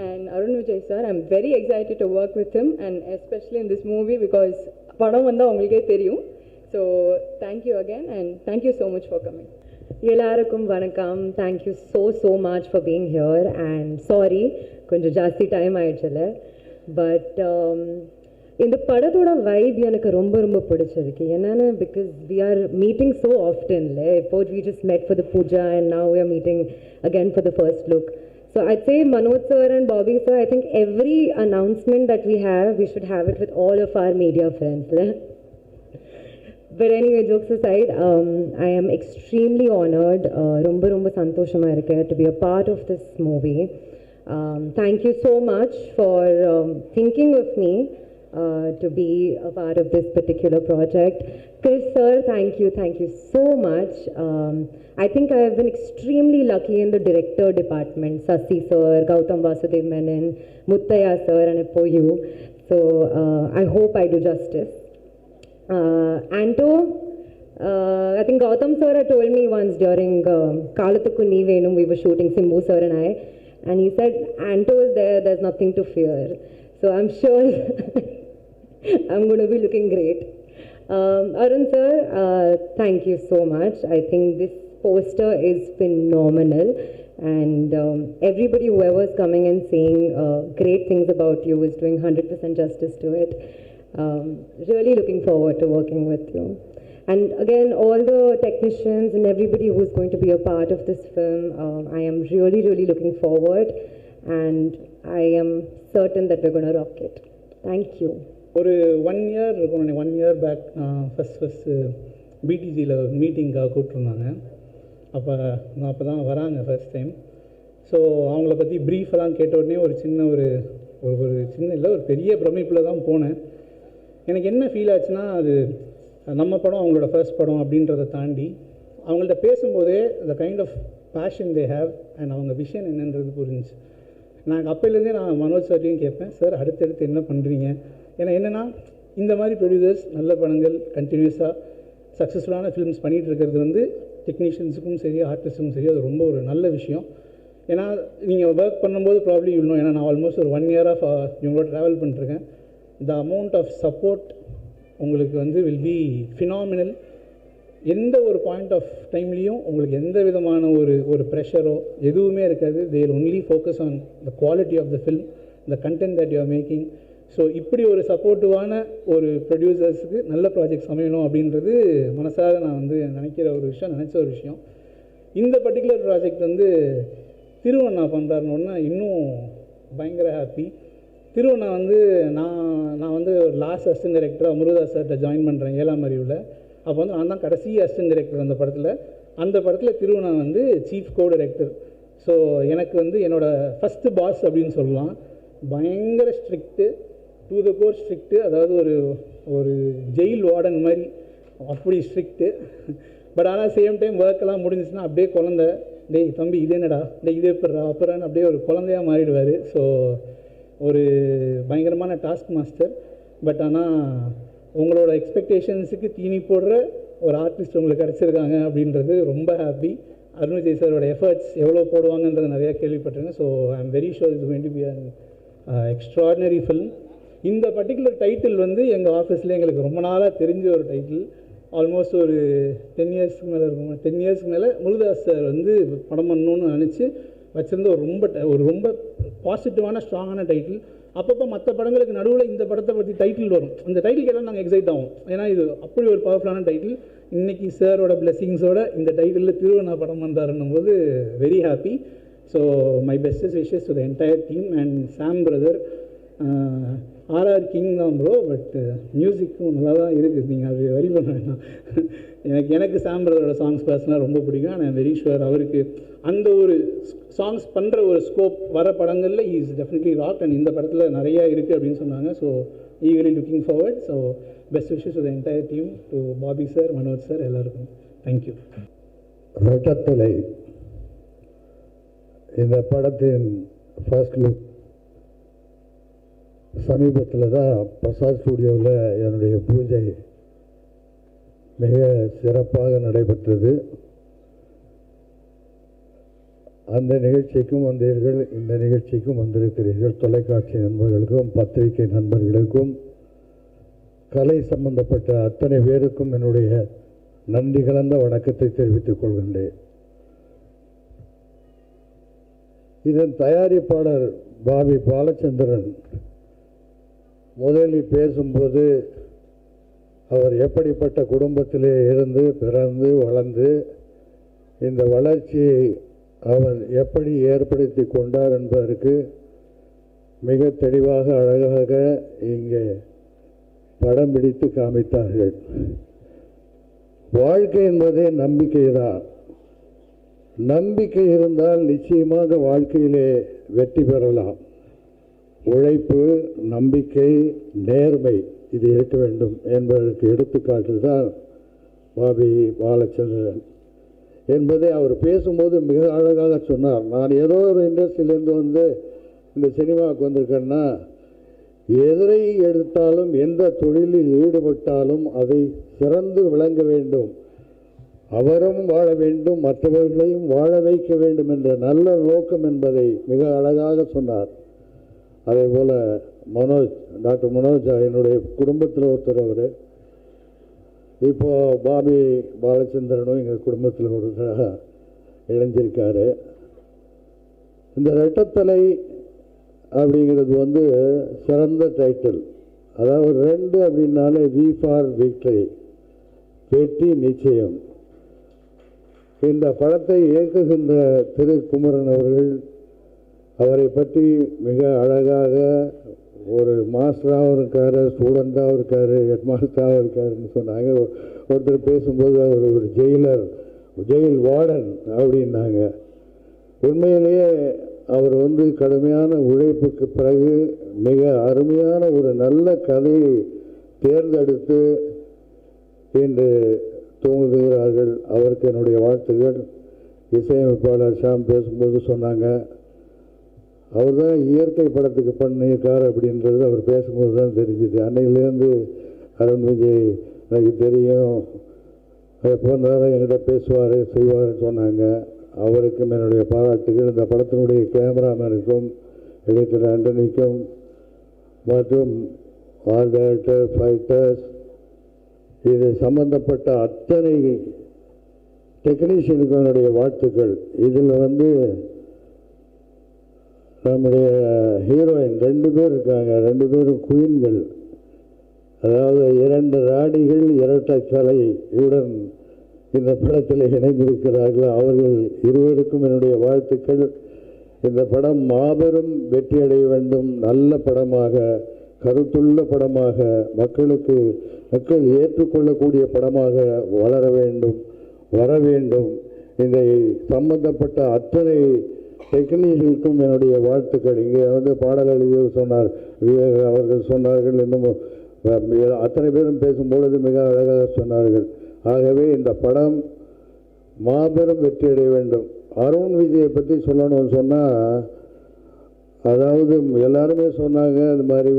Speaker 5: and Arun Vijay sir. I'm very excited to work with him and especially in this movie because padam vanda ungalke theriyum. So thank you again and thank you so much for coming.
Speaker 6: Ellarukkum vanakkam. Thank you so much for being here and sorry konja jaasti time aayidchale but இந்த படத்தோட vibe எனக்கு ரொம்ப ரொம்ப பிடிச்சிருக்கு. என்னன்னா because we are meeting so ஆஃப்டன்ல. இப்போ we just met for the puja and now we are meeting again for the first look. So I'd say Manoj sir and Bobby sir, I think every announcement that we have, we should have it with all of our media friends. But anyway, jokes aside, I am extremely honored. ரொம்ப ரொம்ப சந்தோஷமா இருக்கு to be a part of this movie. Thank you so much for thinking of me to be a part of this particular project. Chris sir, thank you so much. I think I have been extremely lucky in the director department. Sasi sir, Gautam Vasudev Menon, Muttaya sir and Ippo you. So I hope I do justice. Anto, I think Gautam sir had told me once during Kalathukku Nee Venum, we were shooting, Simbu sir and I, and he said, Anto is there, there's nothing to fear. So I'm sure I'm going to be looking great. Arun sir, thank you so much. I think this poster is phenomenal, and everybody, whoever's coming and saying great things about you, is doing 100% justice to it. Really looking forward to working with you. And again, all the technicians and everybody who's going to be a part of this film, I am really, really looking forward, and I am certain that we're going to rock it. Thank you.
Speaker 7: ஒரு 1 year இருக்கும், 1 year back நான் first பிடிஜியில் மீட்டிங்காக கூப்பிட்ருந்தாங்க. அப்போ தான் வராங்க first time. So அவங்கள பற்றி ப்ரீஃபெல்லாம் கேட்ட உடனே ஒரு சின்ன ஒரு சின்ன இல்லை, ஒரு பெரிய பிரமிப்பில் தான் போனேன். எனக்கு என்ன ஃபீல் ஆச்சுன்னா, அது நம்ம படம், அவங்களோட ஃபர்ஸ்ட் படம் அப்படின்றத தாண்டி அவங்கள்ட்ட பேசும்போதே the kind of passion they have and அவங்க விஷன் என்னன்றது புரிஞ்சுச்சு. நான் அப்போலேருந்தே நான் மனோஜ் சார்ட்டையும் கேட்பேன், சார் அடுத்தடுத்து என்ன பண்ணுறீங்க? ஏன்னா என்னென்னா, இந்த மாதிரி ப்ரொடியூசர்ஸ் நல்ல படங்கள் கண்டினியூஸாக சக்ஸஸ்ஃபுல்லான ஃபிலிம்ஸ் பண்ணிகிட்டு இருக்கிறது வந்து டெக்னீஷியன்ஸுக்கும் சரி, ஆர்டிஸ்ட்டுக்கும் சரி, அது ரொம்ப ஒரு நல்ல விஷயம். ஏன்னா நீங்கள் ஒர்க் பண்ணும்போது ப்ராப்ளம் இன்னும், ஏன்னா நான் ஆல்மோஸ்ட் ஒரு 1 இயர் ஆஃப் இவங்களோட ட்ராவல் பண்ணிட்டுருக்கேன். த அமௌண்ட் ஆஃப் சப்போர்ட் உங்களுக்கு வந்து வில் பி ஃபினாமினல். எந்த ஒரு பாயிண்ட் ஆஃப் டைம்லேயும் உங்களுக்கு எந்த விதமான ஒரு ப்ரெஷரோ எதுவுமே இருக்காது. They will only focus on the quality of the film, the content that you are making. So இப்படி ஒரு சப்போர்ட்டிவான ஒரு ப்ரொடியூசர்ஸுக்கு நல்ல ப்ராஜெக்ட்ஸ் அமையணும் அப்படின்றது மனசாக நான் வந்து நினைச்ச ஒரு விஷயம். இந்த பர்டிகுலர் ப்ராஜெக்ட் வந்து திருவண்ணா பண்ணுறாருன்னு இன்னும் பயங்கர ஹாப்பி. திருவண்ணா வந்து நான் வந்து ஒரு லாஸ்ட் அசிஸ்டன்ட் டைரக்டராக முருகதாஸ் சார்கிட்ட ஜாயின் பண்ணுறேன் 7ஆம் அறிவில். அப்போ வந்து நான் தான் கடைசி அசிஸ்டன்ட் டைரக்டர் அந்த படத்தில் திருவண்ணா வந்து சீஃப் கோ டைரக்டர். ஸோ எனக்கு வந்து என்னோடய ஃபஸ்ட்டு பாஸ் அப்படின்னு சொல்லலாம். பயங்கர strict, to the core strict. அதாவது ஒரு ஜெயில் வார்டன் மாதிரி, அப்படி ஸ்ட்ரிக்ட்டு. பட் ஆனால் சேம் டைம் ஒர்க்கெல்லாம் முடிஞ்சிச்சுன்னா அப்படியே குழந்தை, டேய் தம்பி இது என்னடா, டேய் இது எப்படா அப்புறான்னு அப்படியே ஒரு குழந்தையாக மாறிடுவார். ஸோ ஒரு பயங்கரமான டாஸ்க் மாஸ்டர். பட் ஆனால் உங்களோட எக்ஸ்பெக்டேஷன்ஸுக்கு தீனி போடுற ஒரு ஆர்டிஸ்ட் உங்களுக்கு கிடச்சிருக்காங்க அப்படின்றது ரொம்ப ஹாப்பி. அருண் விஜய் சாரோட எஃபர்ட்ஸ் எவ்வளோ போடுவாங்கன்றது நிறையா கேள்விப்பட்டிருக்கேன். So I am very sure it's going to be an extraordinary film. இந்த பர்டிகுலர் டைட்டில் வந்து எங்கள் ஆஃபீஸில் எங்களுக்கு ரொம்ப நாளாக தெரிஞ்ச ஒரு டைட்டில். ஆல்மோஸ்ட் ஒரு 10 இயர்ஸ்க்கு மேலே இருக்கும். 10 இயர்ஸ்க்கு மேலே முருகதாஸ் சார் வந்து படம் பண்ணணுன்னு நினச்சி வச்சுருந்த ஒரு ரொம்ப பாசிட்டிவான ஸ்ட்ராங்கான டைட்டில். அப்பப்போ மற்ற படங்களுக்கு நடுவில் இந்த படத்தை பற்றி டைட்டில் வரும். அந்த டைட்டிலுக்கு எல்லாம் நாங்கள் எக்ஸைட் ஆகும். ஏன்னா இது அப்படி ஒரு பவர்ஃபுல்லான டைட்டில். இன்றைக்கி சாரோட பிளெஸிங்ஸோட இந்த டைட்டிலில் திருவண்ணா படம் பண்ணுறாருன்னும் போது very happy. So my bestest wishes to the entire team and Sam brother. RR king தான் ப்ரோ, பட் மியூசிக்கும் நல்லா தான் இருக்குது. நீங்கள் அது வரி பண்ண வேண்டாம். எனக்கு சாம் பிரதரோட சாங்ஸ் பர்சனலாக ரொம்ப பிடிக்கும். And I am very sure அவருக்கு அந்த ஒரு சாங்ஸ் பண்ணுற ஒரு ஸ்கோப் வர படங்களில் இஸ் டெஃபினெட்லி ராக். அண்ட் இந்த படத்தில் நிறையா இருக்குது அப்படின்னு சொன்னாங்க. So eagerly looking forward. So best wishes to the entire team, to Bobby sir, Manoj sir, எல்லாருக்கும் தேங்க்யூ.
Speaker 2: ரெட்டத்தலை இந்த படத்தின் ஃபர்ஸ்ட் லுக் சமீபத்தில் தான் பிரசாத் ஸ்டூடியோவில் என்னுடைய பூஜை மிக சிறப்பாக நடைபெற்றது. அந்த நிகழ்ச்சிக்கும் வந்தீர்கள், இந்த நிகழ்ச்சிக்கும் வந்திருக்கிறீர்கள். தொலைக்காட்சி நண்பர்களுக்கும் பத்திரிகை நண்பர்களுக்கும் கலை சம்பந்தப்பட்ட அத்தனை பேருக்கும் என்னுடைய நன்றி கலந்த வணக்கத்தை தெரிவித்துக் கொள்கின்றேன். இதன் தயாரிப்பாளர் பாபி பாலச்சந்திரன் முதலில் பேசும்போது அவர் எப்படிப்பட்ட குடும்பத்திலே இருந்து பிறந்து வளர்ந்து இந்த வளர்ச்சியை அவர் எப்படி ஏற்படுத்தி கொண்டார் என்பதற்கு மிக தெளிவாக அழகாக இங்கே படம் பிடித்து காமித்தார்கள். வாழ்க்கை என்பதே நம்பிக்கை தான். நம்பிக்கை இருந்தால் நிச்சயமாக வாழ்க்கையிலே வெற்றி பெறலாம். உழைப்பு, நம்பிக்கை, நேர்மை இது இருக்க வேண்டும் என்பதற்கு எடுத்துக்காட்டு தான் பாபி பாலச்சந்திரன் என்பதை அவர் பேசும்போது மிக அழகாக சொன்னார். நான் ஏதோ ஒரு இண்டஸ்ட்ரியிலேருந்து வந்து இந்த சினிமாவுக்கு வந்திருக்கேன்னா
Speaker 8: எதை எடுத்தாலும் எந்த தொழிலில் ஈடுபட்டாலும் அதை சிறந்து விளங்க வேண்டும், அவரும் வாழ வேண்டும், மற்றவர்களையும் வாழ வைக்க வேண்டும் என்ற நல்ல நோக்கம் என்பதை மிக அழகாக சொன்னார். அதே போல் டாக்டர் மனோஜ் என்னுடைய குடும்பத்தில் ஒருத்தர். அவர் இப்போ பாபி பாலச்சந்திரனும் எங்கள் குடும்பத்தில் ஒருத்தராக இணைஞ்சிருக்காரு. இந்த ரெட்டத்தலை அப்படிங்கிறது சிறந்த டைட்டில். அதாவது 2 அப்படின்னாலே வி ஃபார் விக்டரி, வெற்றி நிச்சயம். இந்த படத்தை இயக்குகின்ற திரு குமரன் அவர்கள் அவரை பற்றி மிக அழகாக ஒரு மாஸ்டராகவும் இருக்கார், ஸ்டூடெண்ட்டாகவும் இருக்கார், ஹெட் மாஸ்டராகவும் இருக்காருன்னு சொன்னாங்க. ஒருத்தர் பேசும்போது அவர் ஒரு ஜெயில் வார்டன் அப்படின்னாங்க. உண்மையிலேயே அவர் கடுமையான உழைப்புக்கு பிறகு மிக அருமையான ஒரு நல்ல கதையை தேர்ந்தெடுத்து இன்று தூங்குகிறார்கள். அவருக்கு என்னுடைய வாழ்த்துக்கள். இசையமைப்பாளர் ஷாம் பேசும்போது சொன்னாங்க, அவர் தான் இயற்கை படத்துக்கு பண்ணியிருக்கார் அப்படின்றது அவர் பேசும்போது தான் தெரிஞ்சுது. அன்னையிலேருந்து அருண் விஜய் எனக்கு தெரியும், எப்போ நேரம் என்கிட்ட பேசுவார் செய்வார்னு சொன்னாங்க. அவருக்கும் என்னுடைய பாராட்டுகள். இந்த படத்தினுடைய கேமராமேனுக்கும் எடிட்டர் ஆண்டனிக்கும் மற்றும் ஆல் டைரக்டர், ஃபைட்டர்ஸ், இது சம்பந்தப்பட்ட அத்தனை டெக்னீஷியனுக்கும் என்னுடைய வாழ்த்துக்கள். இதில் நம்முடைய ஹீரோயின் 2 பேர் இருக்காங்க, 2 பேரும் குயின்கள். அதாவது 2 ராணிகள் இரட்டை தலையுடன் இந்த படத்தில் இணைந்திருக்கிறார்கள். அவர்கள் இருவருக்கும் என்னுடைய வாழ்த்துக்கள். இந்த படம் மாபெரும் வெற்றி அடைய வேண்டும், நல்ல படமாக, கருத்துள்ள படமாக, மக்கள் ஏற்றுக்கொள்ளக்கூடிய படமாக வளர வேண்டும், வர வேண்டும். இதை சம்பந்தப்பட்ட அத்தனை டெக்னீஷியனுக்கும் என்னுடைய வாழ்த்துக்கள். இங்கே பாடல் எழுதி சொன்னார் விவேக் அவர்கள் சொன்னார்கள், இன்னும் அத்தனை பேரும் பேசும்பொழுது மிக அழகாக சொன்னார்கள். ஆகவே இந்த படம் மாபெரும் வெற்றி அடைய வேண்டும். அருண் விஜயை பற்றி சொல்லணும்னு சொன்னால், அதாவது எல்லாருமே சொன்னாங்க இந்த மாதிரி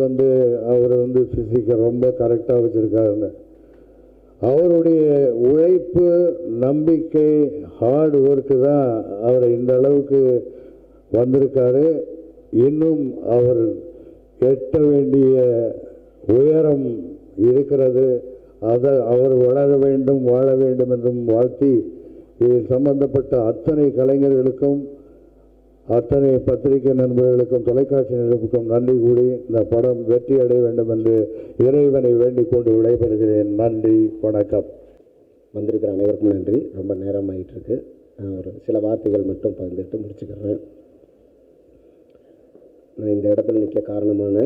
Speaker 8: அவர் ஃபிசிக்கை ரொம்ப கரெக்டாக வச்சுருக்காருன்னு. அவருடைய உழைப்பு, நம்பிக்கை, ஹார்ட் ஒர்க்கு தான் அவரை இந்த அளவுக்கு வந்திருக்காரு. இன்னும் அவர் எட்ட வேண்டிய உயரம் இருக்கிறது. அவர் வளர வேண்டும், வாழ வேண்டும் என்றும் வாழ்த்தி, இதில் சம்பந்தப்பட்ட அத்தனை கலைஞர்களுக்கும், அத்தனை பத்திரிகை நண்பர்களுக்கும், தொலைக்காட்சி நண்பர்களுக்கும் நன்றி கூறி இந்த படம் வெற்றி அடைய வேண்டும் என்று இறைவனை வேண்டிக் கொண்டு விடைபெறுகிறேன். நன்றி, வணக்கம்.
Speaker 9: வந்திருக்கிற அனைவருக்கும் நன்றி. ரொம்ப நேரம் ஆகிட்டு இருக்கு. ஒரு சில வார்த்தைகள் மட்டும் பகிர்ந்துட்டு முடிச்சுக்கிறேன். நான் இந்த இடத்துல நிற்க காரணமான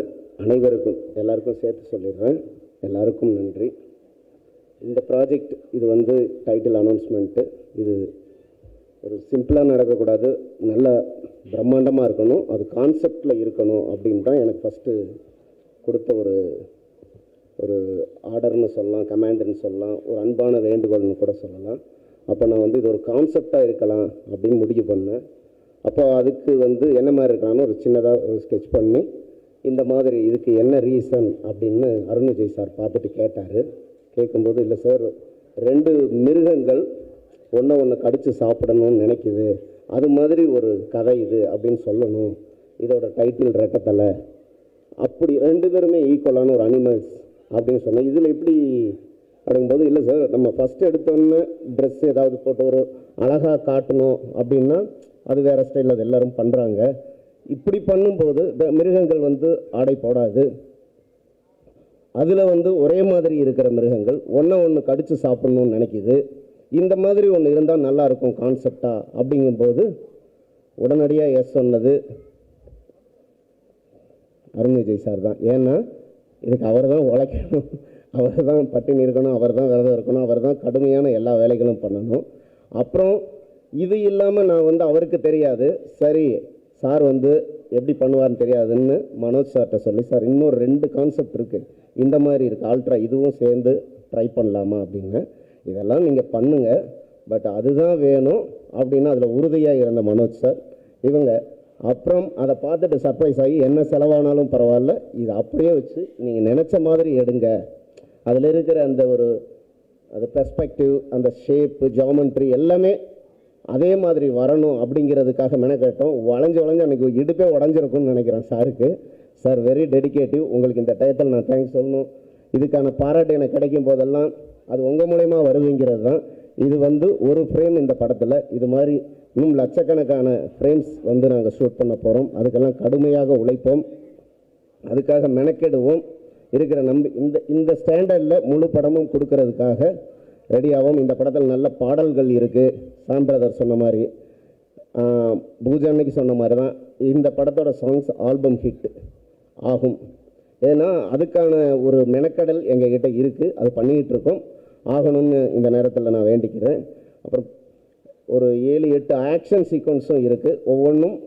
Speaker 9: அனைவருக்கும், எல்லாருக்கும் சேர்த்து சொல்லிடுறேன், எல்லாருக்கும் நன்றி. இந்த ப்ராஜெக்ட் இது டைட்டில் அனௌன்ஸ்மெண்ட்டு, இது ஒரு சிம்பிளாக நடக்கக்கூடாது, நல்ல பிரம்மாண்டமாக இருக்கணும், அது கான்செப்டில் இருக்கணும் அப்படின்னு தான் எனக்கு ஃபஸ்ட்டு கொடுத்த ஒரு ஆர்டர்னு சொல்லலாம், கமாண்டுன்னு சொல்லலாம், ஒரு அன்பான வேண்டுகோள்னு கூட சொல்லலாம். அப்போ நான் இது ஒரு கான்செப்டாக இருக்கலாம் அப்படின்னு முடிவு பண்ணேன். அப்போ அதுக்கு என்ன மாதிரி இருக்கலாம்னு ஒரு சின்னதாக ஸ்கெட்ச் பண்ணி, இந்த மாதிரி இதுக்கு என்ன ரீசன் அப்படின்னு அருண் விஜய் சார் பார்த்துட்டு கேட்டார். கேட்கும்போது, இல்லை சார், 2 மிருகங்கள் ஒன்று கடித்து சாப்பிடணும்னு நினைக்குது, அது மாதிரி ஒரு கதை இது அப்படின்னு சொல்லணும், இதோட டைட்டில் ரெட்டத்தலை, அப்படி 2 பேருமே ஈக்குவலான ஒரு அனிமல்ஸ் அப்படின்னு சொன்னேன். இதில் எப்படி அப்படிங்கும்போது, இல்லை சார், நம்ம ஃபஸ்ட்டு எடுத்தோன்னே ட்ரெஸ் ஏதாவது போட்டு ஒரு அழகாக காட்டணும் அப்படின்னா அது வேறு ஸ்டைலில் அது எல்லோரும் பண்ணுறாங்க. இப்படி பண்ணும்போது மிருகங்கள் ஆடை போடாது, அதில் ஒரே மாதிரி இருக்கிற மிருகங்கள் ஒன்று கடித்து சாப்பிட்ணுன்னு நினைக்கிது, இந்த மாதிரி ஒன்று இருந்தால் நல்லாயிருக்கும் கான்செப்டாக அப்படிங்கும்போது உடனடியாக எஸ் சொன்னது அருண் விஜய் சார் தான். ஏன்னா இதுக்கு அவர் தான் உழைக்கணும், அவர் தான் பட்டினி இருக்கணும், அவர் தான் விரதம் இருக்கணும், அவர் தான் கடுமையான எல்லா வேலைகளும் பண்ணணும். அப்புறம் இது இல்லாமல் நான் அவருக்கு தெரியாது, சரி சார் எப்படி பண்ணுவார்னு தெரியாதுன்னு மனோஜ் சார்கிட்ட சொல்லி, சார் இன்னொரு 2 கான்செப்ட் இருக்குது, இந்த மாதிரி இருக்குது, ஆல்ட்ரா இதுவும் சேர்ந்து ட்ரை பண்ணலாமா அப்படின்னு. இதெல்லாம் நீங்கள் பண்ணுங்கள், பட் அதுதான் வேணும் அப்படின்னா அதில் உறுதியாக இருந்த மனோஜ் சார், இவங்க அப்புறம் அதை பார்த்துட்டு சர்ப்ரைஸ் ஆகி என்ன செலவானாலும் பரவாயில்ல, இது அப்படியே வச்சு நீங்கள் நினச்ச மாதிரி எடுங்க, அதில் இருக்கிற அந்த ஒரு அந்த பெர்ஸ்பெக்டிவ், அந்த ஷேப்பு, ஜாமெண்ட்ரி எல்லாமே அதே மாதிரி வரணும் அப்படிங்கிறதுக்காக மெனக்கட்டோம். வளைஞ்சு அன்றைக்கி இடுப்பே உடஞ்சிருக்கும்னு நினைக்கிறேன் சாருக்கு. Sir very டெடிகேட்டிவ். உங்களுக்கு இந்த டயத்தில் நான் தேங்க்ஸ் சொல்லணும். இதுக்கான பாராட்டு எனக்கு கிடைக்கும் போதெல்லாம் அது உங்கள் மூலயமா வருதுங்கிறது தான். இது ஒரு ஃப்ரேம் இந்த படத்தில், இது மாதிரி இன்னும் லட்சக்கணக்கான ஃப்ரேம்ஸ் நாங்கள் ஷூட் பண்ண போகிறோம். அதுக்கெல்லாம் கடுமையாக உழைப்போம், அதுக்காக மெனக்கெடுவோம். இருக்கிற இந்த ஸ்டாண்டர்டில் முழு படமும் கொடுக்கறதுக்காக ரெடியாகும். இந்த படத்தில் நல்ல பாடல்கள் இருக்குது. சாம் பிரதர் சொன்ன மாதிரி, பூஜா அன்னைக்கு சொன்ன மாதிரி தான் இந்த படத்தோட சாங்ஸ் ஆல்பம் ஹிட் ஆகும். ஏன்னா அதுக்கான ஒரு மெனக்கடல் எங்ககிட்ட இருக்குது, அது பண்ணிக்கிட்டு இருக்கோம், ஆகணும்னு இந்த நேரத்தில் நான் வேண்டிக்கிறேன். அப்புறம் ஒரு 7-8 ஆக்ஷன் சீக்வன்ஸும் இருக்குது. ஒவ்வொன்றும்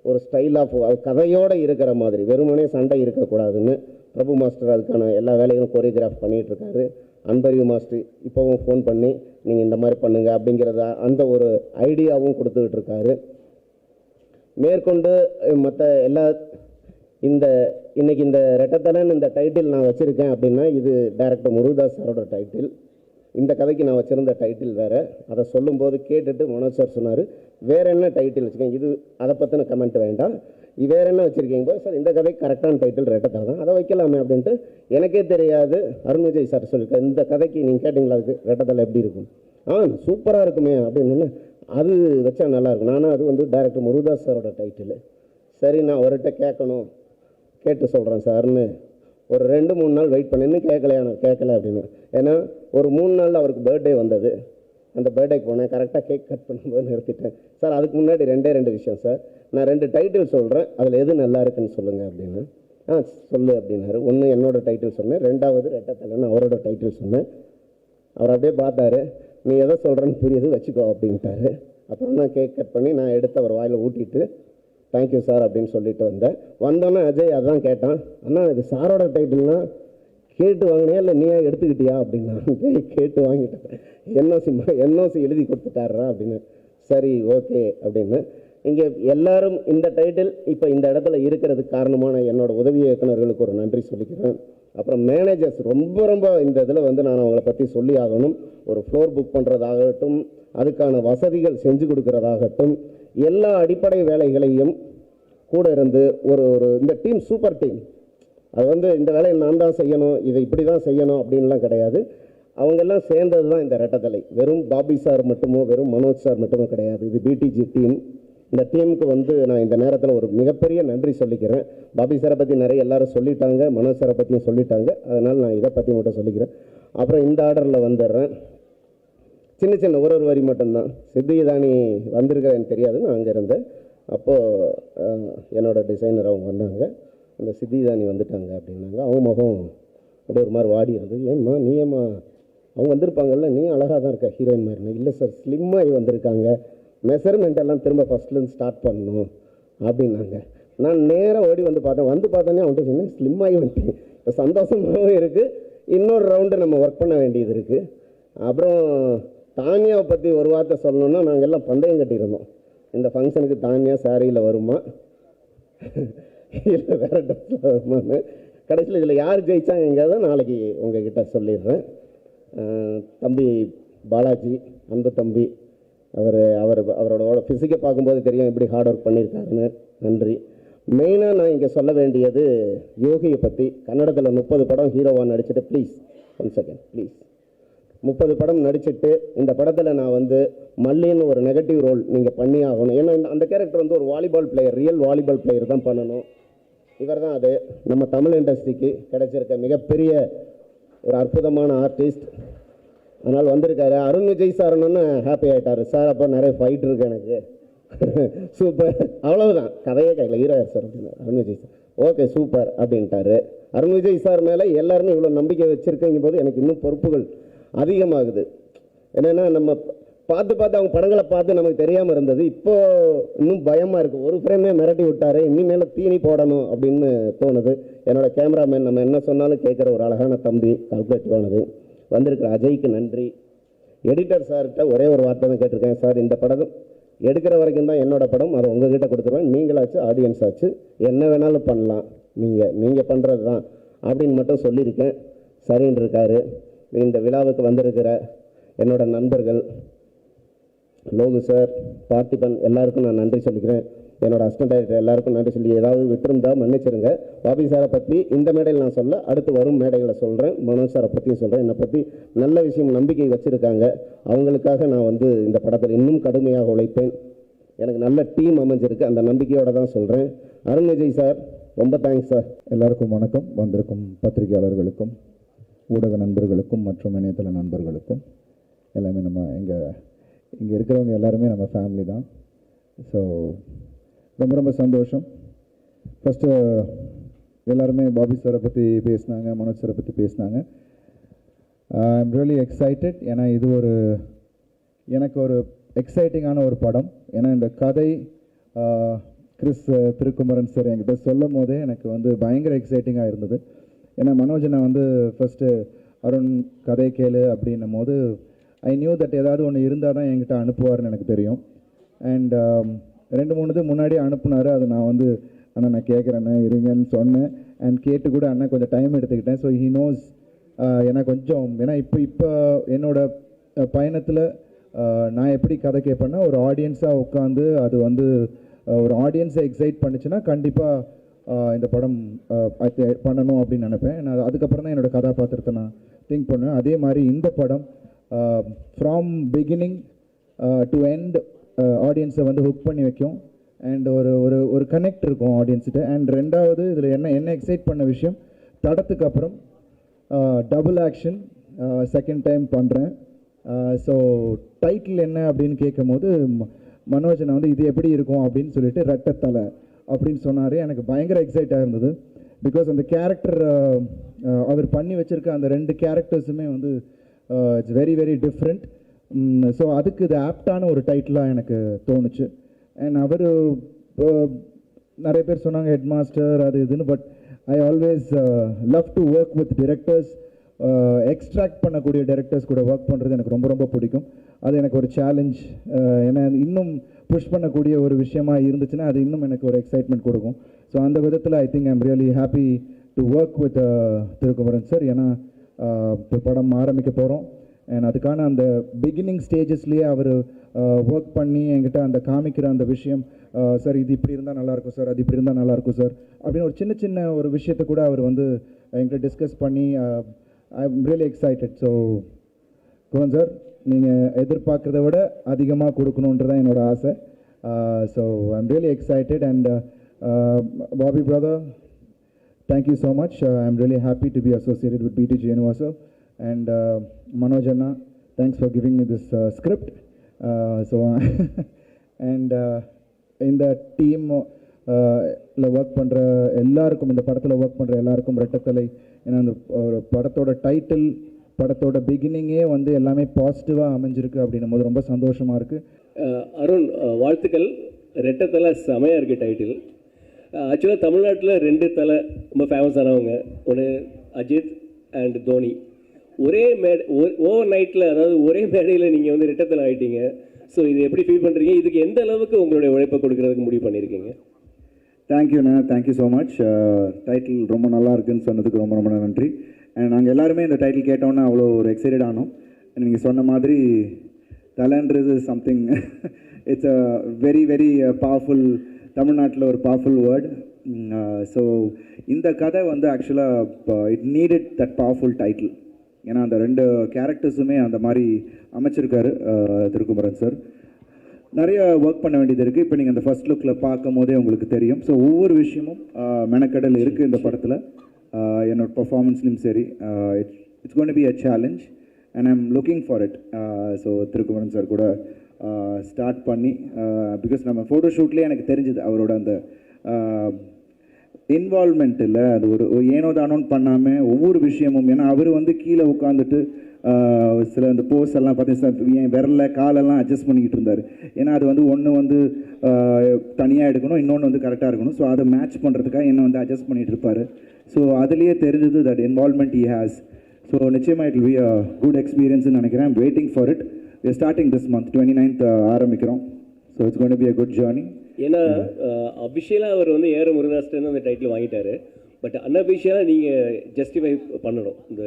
Speaker 9: ஒரு ஸ்டைல் ஆஃப் கதையோடு இருக்கிற மாதிரி, வெறுமனே சண்டை இருக்கக்கூடாதுன்னு பிரபு மாஸ்டர் அதுக்கான எல்லா வேலைகளும் கோரியோகிராஃப் பண்ணிகிட்ருக்காரு. அன்பறிவு மாஸ்டர் இப்போவும் ஃபோன் பண்ணி நீங்கள் இந்த மாதிரி பண்ணுங்கள் அப்படிங்கிறத அந்த ஒரு ஐடியாவும் கொடுத்துக்கிட்டு இருக்காரு. மேற்கொண்டு மற்ற எல்லா இன்னைக்கு இந்த ரெட்டத்தலன் இந்த டைட்டில் நான் வச்சுருக்கேன் அப்படின்னா, இது டைரக்டர் முருகதாஸ் சாரோட டைட்டில். இந்த கதைக்கு நான் வச்சுருந்த டைட்டில் வேறு. அதை சொல்லும்போது கேட்டுட்டு மனோஜ் சார் சொன்னார், வேறு என்ன டைட்டில் வச்சுக்கேன், இது அதை பற்றின கமெண்ட் வேண்டாம், வேறு என்ன வச்சுருக்கீங்க போது சார், இந்த கதைக்கு கரெக்டான டைட்டில் ரெட்டத்தலை தான், அதை வைக்கலாமே அப்படின்ட்டு. எனக்கே தெரியாது, அருண் விஜய் சார் சொல்லியிருக்கேன், இந்த கதைக்கு நீங்கள் கேட்டிங்களா அதுக்கு ரெட்டத்தலை எப்படி இருக்கும், சூப்பராக இருக்குமே அப்படின்னு, அது வச்சா நல்லாயிருக்கும். நானும் அது டைரக்டர் முருகதாஸ் சாரோட டைட்டில். சரி, நான் அவர்கிட்ட கேட்டு சொல்கிறேன் சார்னு ஒரு 2-3 நாள் வெயிட் பண்ணி, இன்னும் கேட்கல அப்படின்னு. ஏன்னா ஒரு 3 நாளில் அவருக்கு பர்த்டே வந்தது. அந்த பர்த்டேக்கு போனேன், கரெக்டாக கேக் கட் பண்ணும்போது நிறுத்திட்டேன். சார் அதுக்கு முன்னாடி 2 விஷயம் சார், நான் 2 டைட்டில் சொல்கிறேன், அதில் எது நல்லா இருக்குன்னு சொல்லுங்கள் அப்படின்னு. சொல்லு அப்படின்னாரு. ஒன்று என்னோடய டைட்டில் சொன்னேன், 2வது ரெட்டத்தலைன்னு அவரோட டைட்டில் சொன்னேன். அவர் அப்படியே பார்த்தாரு, நீ எதை சொல்கிறேன்னு புரியுது வச்சுக்கோ அப்படின்ட்டாரு. அப்புறம் நான் கேக் கட் பண்ணி நான் எடுத்து அவர் வாயில் ஊட்டிட்டு தேங்க்யூ சார் அப்படின்னு சொல்லிட்டு வந்தோன்னே அஜய் அதான் கேட்டான், அண்ணா இது சாரோட டைட்டில்னா கேட்டு வாங்கினியா இல்லை நீயா எடுத்துக்கிட்டியா அப்படின்னா. கேட்டு வாங்கிட்டேன், என்ஓசி எழுதி கொடுத்துட்டாரா அப்படின்னு. சரி ஓகே அப்படின்னு. இங்கே எல்லாரும் இந்த டைட்டில் இப்போ இந்த இடத்துல இருக்கிறதுக்கு காரணமான என்னோட உதவி இயக்குநர்களுக்கு ஒரு நன்றி சொல்லிக்கிறேன். அப்புறம் மேனேஜர்ஸ் ரொம்ப இந்த இதில் நான் அவங்கள பற்றி சொல்லி ஆகணும். ஒரு ஃப்ளோர் புக் பண்ணுறதாகட்டும், அதுக்கான வசதிகள் செஞ்சு கொடுக்குறதாகட்டும், எல்லா அடிப்படை வேலைகளையும் கூட இருந்து ஒரு இந்த டீம் சூப்பர் டீம். அது இந்த வேலையை நான் தான் செய்யணும், இதை இப்படி தான் செய்யணும் அப்படின்லாம் கிடையாது. அவங்கெல்லாம் சேர்ந்தது தான் இந்த ரெட்டத்தலை. வெறும் பாபி சார் மட்டுமோ வெறும் மனோஜ் சார் மட்டுமோ கிடையாது, இது பிடிஜி டீம். இந்த டீமுக்கு நான் இந்த நேரத்தில் ஒரு மிகப்பெரிய நன்றி சொல்லிக்கிறேன். பாபி சாரை பற்றி நிறைய எல்லாரும் சொல்லிட்டாங்க, மனோஜ் சாரை பற்றியும் சொல்லிட்டாங்க, அதனால் நான் இதை பற்றி மட்டும் சொல்லிக்கிறேன். அப்புறம் இந்த ஆர்டரில் வந்துடுறேன். சின்ன ஒரு வரி மட்டும்தான். சித்திதானி வந்திருக்க எனக்கு தெரியாது, நான் அங்கே இருந்தேன். அப்போது என்னோடய டிசைனர் அவங்க வந்தாங்க, அந்த சித்திதானி வந்துட்டாங்க அப்படின்னாங்க. அவங்க முகம் அப்படியே ஒரு மாதிரி வாடி இருந்தது. ஏம்மா நீ ஏம்மா, அவங்க வந்திருப்பாங்கல்ல, நீ அழகாக தான் இருக்க ஹீரோயின் மாதிரி. இல்லை சார், ஸ்லிம்மாகி வந்திருக்காங்க, மெஷர்மெண்ட் எல்லாம் திரும்ப ஃபஸ்ட்லேருந்து ஸ்டார்ட் பண்ணணும் அப்படின்னாங்க. நான் நேராக ஓடி பார்த்தோன்னே அவன்கிட்ட சொன்னேன், ஸ்லிம்மாகி வந்துட்டேன். இப்போ சந்தோஷமாகவும் இருக்குது, இன்னொரு ரவுண்டு நம்ம ஒர்க் பண்ண வேண்டியது இருக்குது. அப்புறம் தானியாவை பற்றி ஒரு வார்த்தை சொல்லணுன்னா, நாங்கள் எல்லாம் பந்தயம் கட்டியிருந்தோம், இந்த ஃபங்க்ஷனுக்கு தானியா சாரியில் வருமா இல்லை வேறு ட்ரெஸ்ஸில் வருமானு. கடைசியில் இதில் யார் ஜெயிச்சாங்கிறத நாளைக்கு உங்ககிட்ட சொல்லிடுறேன். தம்பி பாலாஜி, அன்பு தம்பி, அவரோட ஃபிசிக்கை பார்க்கும்போது தெரியும் எப்படி ஹார்ட் ஒர்க் பண்ணியிருக்காருன்னு. நன்றி. மெயினாக நான் இங்கே சொல்ல வேண்டியது யோகியை பற்றி. கன்னடத்தில் 30 படம் ஹீரோவாக நடிச்சுட்டு, ப்ளீஸ் 1 செகண்ட் ப்ளீஸ், 30 படம் நடிச்சுட்டு இந்த படத்தில் நான் மல்லின்னு ஒரு நெகட்டிவ் ரோல் நீங்கள் பண்ணி ஆகணும். ஏன்னா அந்த கேரக்டர் ஒரு volleyball player, real volleyball player தான் பண்ணணும். இவர் தான் அது நம்ம தமிழ் இண்டஸ்ட்ரிக்கு கிடைச்சிருக்க மிகப்பெரிய ஒரு அற்புதமான ஆர்டிஸ்ட். அதனால் வந்திருக்காரு. அருண் விஜய் சார்னு ஹாப்பி ஆகிட்டார். சார் அப்போ நிறைய ஃபைட் இருக்கு எனக்கு, சூப்பர், அவ்வளவுதான், கதையே கையில் ஹீரோ சார் அப்படின்னா. Arun Vijay sir okay super அப்படின்ட்டாரு. அருண் விஜய் சார் மேலே எல்லாருமே இவ்வளோ நம்பிக்கை வச்சுருக்கீங்க போது எனக்கு இன்னும் பொறுப்புகள் அதிகமாகுது. என்னென்னா நம்ம பார்த்து அவங்க படங்களை பார்த்து நமக்கு தெரியாமல் இருந்தது, இப்போது இன்னும் பயமாக இருக்குது. ஒரு ஃப்ரேமே மிரட்டி விட்டார், இனிமேல் தீனி போடணும் அப்படின்னு தோணுது. என்னோடய கேமராமேன் நம்ம என்ன சொன்னாலும் கேட்குற ஒரு அழகான தம்பி, கால்குலேட்டிவானது. வந்திருக்கிற அஜய்க்கு நன்றி. எடிட்டர் சார்கிட்ட ஒரே ஒரு வார்த்தை தான் கேட்டிருக்கேன், சார் இந்த படம் எடுக்கிற வரைக்கும் தான் என்னோட படம், அதை உங்ககிட்ட கொடுத்துருவேன். நீங்களாச்சு ஆடியன்ஸ் ஆச்சு என்ன வேணாலும் பண்ணலாம், நீங்கள் பண்ணுறது தான் அப்படின்னு மட்டும் சொல்லியிருக்கேன். சரின்னு இருக்காரு. இந்த விழாவுக்கு வந்திருக்கிற என்னோட நண்பர்கள் லோகு சார், பார்த்திபன் எல்லாருக்கும் நான் நன்றி சொல்லிக்கிறேன். என்னோட அசிஸ்டன்ட் டைரக்டர் எல்லாருக்கும் நன்றி சொல்லி ஏதாவது விட்டுருந்தா மன்னிச்சிருங்க. பாபி சாரை பற்றி இந்த மேடையில் நான் சொல்ல, அடுத்து வரும் மேடைகளை சொல்கிறேன். மனோஜ் சாரை பற்றியும் சொல்கிறேன். என்னை பற்றி நல்ல விஷயம் நம்பிக்கை வச்சுருக்காங்க. அவங்களுக்காக நான் இந்த படத்தில் இன்னும் கடுமையாக உழைப்பேன். எனக்கு நல்ல டீம் அமைஞ்சிருக்கு, அந்த நம்பிக்கையோடு தான் சொல்கிறேன். அருண் விஜய் சார், ரொம்ப தேங்க்ஸ் சார்.
Speaker 2: எல்லாருக்கும் வணக்கம். வந்திருக்கும் பத்திரிகையாளர்களுக்கும் ஊடக நண்பர்களுக்கும் மற்றும் இணையதள நண்பர்களுக்கும் எல்லாமே நம்ம இங்கே இருக்கிறவங்க எல்லாருமே நம்ம ஃபேமிலி தான். ஸோ ரொம்ப ரொம்ப சந்தோஷம். ஃபஸ்ட்டு எல்லாருமே பாபி சாரை பற்றி பேசினாங்க, மனோஜ் சாரை பற்றி பேசினாங்க. I am really excited. ஏன்னா இது எனக்கு ஒரு எக்ஸைட்டிங்கான ஒரு படம். ஏன்னா இந்த கதை கிறிஸ் திருக்குமரன் சார் என்கிட்ட சொல்லும் போதே எனக்கு பயங்கர எக்ஸைட்டிங்காக இருந்தது. ஏன்னா மனோஜனை ஃபஸ்ட்டு அருண் கதை கேளு அப்படின்னும் போது ஐ நியூ தட் ஏதாவது ஒன்று இருந்தால் தான் என்கிட்ட அனுப்புவார்னு எனக்கு தெரியும். அண்ட் 2-3 இது முன்னாடியே அனுப்புனார். அது நான் அண்ணா நான் கேட்குறேண்ணே இருங்கன்னு சொன்னேன். அண்ட் கேட்டு கூட அண்ணன் கொஞ்சம் டைம் எடுத்துக்கிட்டேன். So he knows. ஏன்னா இப்போ என்னோட பயணத்தில் நான் எப்படி கதை கேட்பேன்னா, ஒரு ஆடியன்ஸாக உட்காந்து அது ஒரு ஆடியன்ஸை எக்ஸைட் பண்ணிச்சுன்னா கண்டிப்பாக இந்த படம் பண்ணணும் அப்படின்னு நினைப்பேன். நான் அதுக்கப்புறம் தான் என்னோடய கதாபாத்திரத்தை நான் திங்க் பண்ணுவேன். அதே மாதிரி இந்த படம் ஃப்ரம் பிகினிங் டு எண்ட் ஆடியன்ஸை ஹுக் பண்ணி வைக்கும். அண்ட் ஒரு கனெக்ட் இருக்கும் ஆடியன்ஸ்கிட்ட. அண்ட் ரெண்டாவது இதில் என்ன எக்ஸைட் பண்ண விஷயம், தடத்துக்கு அப்புறம் டபுள் ஆக்ஷன் செகண்ட் டைம் பண்ணுறேன். ஸோ டைட்டில் என்ன அப்படின்னு கேட்கும் போது மனோஜனை இது எப்படி இருக்கும் அப்படின்னு சொல்லிட்டு ரெட்டத்தலை அப்படின்னு சொன்னார். எனக்கு பயங்கர எக்ஸைட்டாக இருந்தது. பிகாஸ் அந்த கேரக்டர் அவர் பண்ணி வச்சுருக்க அந்த 2 கேரக்டர்ஸுமே it's very very different. So அதுக்கு இது ஆப்டான ஒரு டைட்டிலாக எனக்கு தோணுச்சு. அண்ட் அவர் நிறைய பேர் சொன்னாங்க ஹெட் மாஸ்டர் அது இதுன்னு. But I always love to work with directors. Extract பண்ணக்கூடிய டைரக்டர்ஸ் கூட ஒர்க் பண்ணுறது எனக்கு ரொம்ப ரொம்ப பிடிக்கும். அது எனக்கு ஒரு சேலஞ்ச். ஏன்னா இன்னும் புஷ் பண்ணக்கூடிய ஒரு விஷயமா இருந்துச்சுன்னா அது இன்னும் எனக்கு ஒரு எக்ஸைட்மெண்ட் கொடுக்கும். ஸோ அந்த விதத்தில் I think I'm really happy to work with Thirukumaran sir. ஏன்னா இப்போ படம் ஆரம்பிக்க போகிறோம். அண்ட் அதுக்கான அந்த பிகினிங் ஸ்டேஜஸ்லேயே அவர் ஒர்க் பண்ணி என்கிட்ட அந்த காமிக்கிற அந்த விஷயம், சார் இது இப்படி இருந்தால் நல்லாயிருக்கும் சார், அது இப்படி இருந்தால் நல்லாயிருக்கும் சார் அப்படின்னு ஒரு சின்ன ஒரு விஷயத்தை கூட அவர் என்கிட்ட டிஸ்கஸ் பண்ணி I am really excited. So Kumaran sir, நீங்கள் எதிர்பார்க்குறத விட அதிகமாக கொடுக்கணுன்றதான் என்னோடய ஆசை. So I am really excited. And Bobby brother, thank you so much. I'm really happy to be associated with BTG Universal. And Manoj Anna, thanks for giving me this script. And in the team work பண்ணுற எல்லாருக்கும், இந்த படத்தில் work பண்ணுற எல்லாருக்கும் ரெட்டத்தலை. ஏன்னா அந்த ஒரு படத்தோட டைட்டில், படத்தோட பிகினிங்கே எல்லாமே பாசிட்டிவாக அமைஞ்சிருக்கு அப்படின்னும் போது ரொம்ப சந்தோஷமாக இருக்குது.
Speaker 10: அருண், வாழ்த்துக்கள். ரெட்டத்தலை செமையாக இருக்குது டைட்டில். ஆக்சுவலாக தமிழ்நாட்டில் 2 தலை ரொம்ப ஃபேமஸானவங்க. ஒன்று அஜித் அண்ட் தோனி. ஒரே ஓவர் நைட்டில், அதாவது ஒரே மேடையில் நீங்கள் ரெட்டத்தலை ஆகிட்டீங்க. ஸோ இது எப்படி ஃபீல் பண்ணுறீங்க? இதுக்கு எந்த அளவுக்கு உங்களுடைய உழைப்பை கொடுக்கறதுக்கு முடிவு பண்ணியிருக்கீங்க?
Speaker 2: தேங்க்யூண்ணா, தேங்க்யூ ஸோ மச். டைட்டில் ரொம்ப நல்லா இருக்குன்னு சொன்னதுக்கு ரொம்ப ரொம்ப நன்றி. அண்ட் நாங்கள் எல்லாருமே இந்த டைட்டில் கேட்டோன்னா அவ்வளோ ஒரு எக்ஸைட்டட் ஆனோம். நீங்கள் சொன்ன மாதிரி தலைன்றது something it's a very very powerful, தமிழ்நாட்டில் ஒரு பவர்ஃபுல் வேர்ட். ஸோ இந்த கதை ஆக்சுவலாக it needed that powerful title. ஏன்னா அந்த 2 கேரக்டர்ஸுமே அந்த மாதிரி அமைச்சிருக்காரு திருக்குமரன் சார். நிறைய ஒர்க் பண்ண வேண்டியது இருக்குது. இப்போ நீங்கள் அந்த ஃபர்ஸ்ட் லுக்கில் பார்க்கும் போதே உங்களுக்கு தெரியும். ஸோ ஒவ்வொரு விஷயமும் மெனக்கடல் இருக்குது இந்த படத்தில். என்னோட பர்ஃபார்மன்ஸ்லையும் சரி, it's going to be a challenge and I am looking for it. So Thirukumaran sir கூட ஸ்டார்ட் பண்ணி, பிகாஸ் நம்ம ஃபோட்டோ ஷூட்லேயே எனக்கு தெரிஞ்சுது அவரோட அந்த இன்வால்மெண்ட் இல்லை. அது ஒரு ஏனோ தானோன்னு பண்ணாமல் ஒவ்வொரு விஷயமும், ஏன்னா அவர் கீழே உட்காந்துட்டு சில அந்த போஸ் எல்லாம் பார்த்தீங்கன்னா என் விரல காலெல்லாம் அட்ஜஸ்ட் பண்ணிக்கிட்டு இருந்தார். ஏன்னா அது ஒன்று தனியாக எடுக்கணும், இன்னொன்று கரெக்டாக இருக்கணும். ஸோ அதை மேட்ச் பண்ணுறதுக்காக என்ன அட்ஜஸ்ட் பண்ணிகிட்டு இருப்பார். ஸோ அதுலேயே தெரிஞ்சது that involvement he has. So நிச்சயமாக it will be a good எக்ஸ்பீரியன்ஸ்னு நினைக்கிறேன். I'm waiting for it. We are starting this month, 29th ஆரம்பிக்கிறோம். So
Speaker 11: it's going to be a good journey.
Speaker 10: ஏன்னா அபிஷியலாக அவர் வந்து ஏஆர் முருகதாஸ்லேருந்து அந்த டைட்டில் வாங்கிட்டாரு. பட் அன்அபிஷியலாக நீங்கள் justify பண்ணணும் இந்த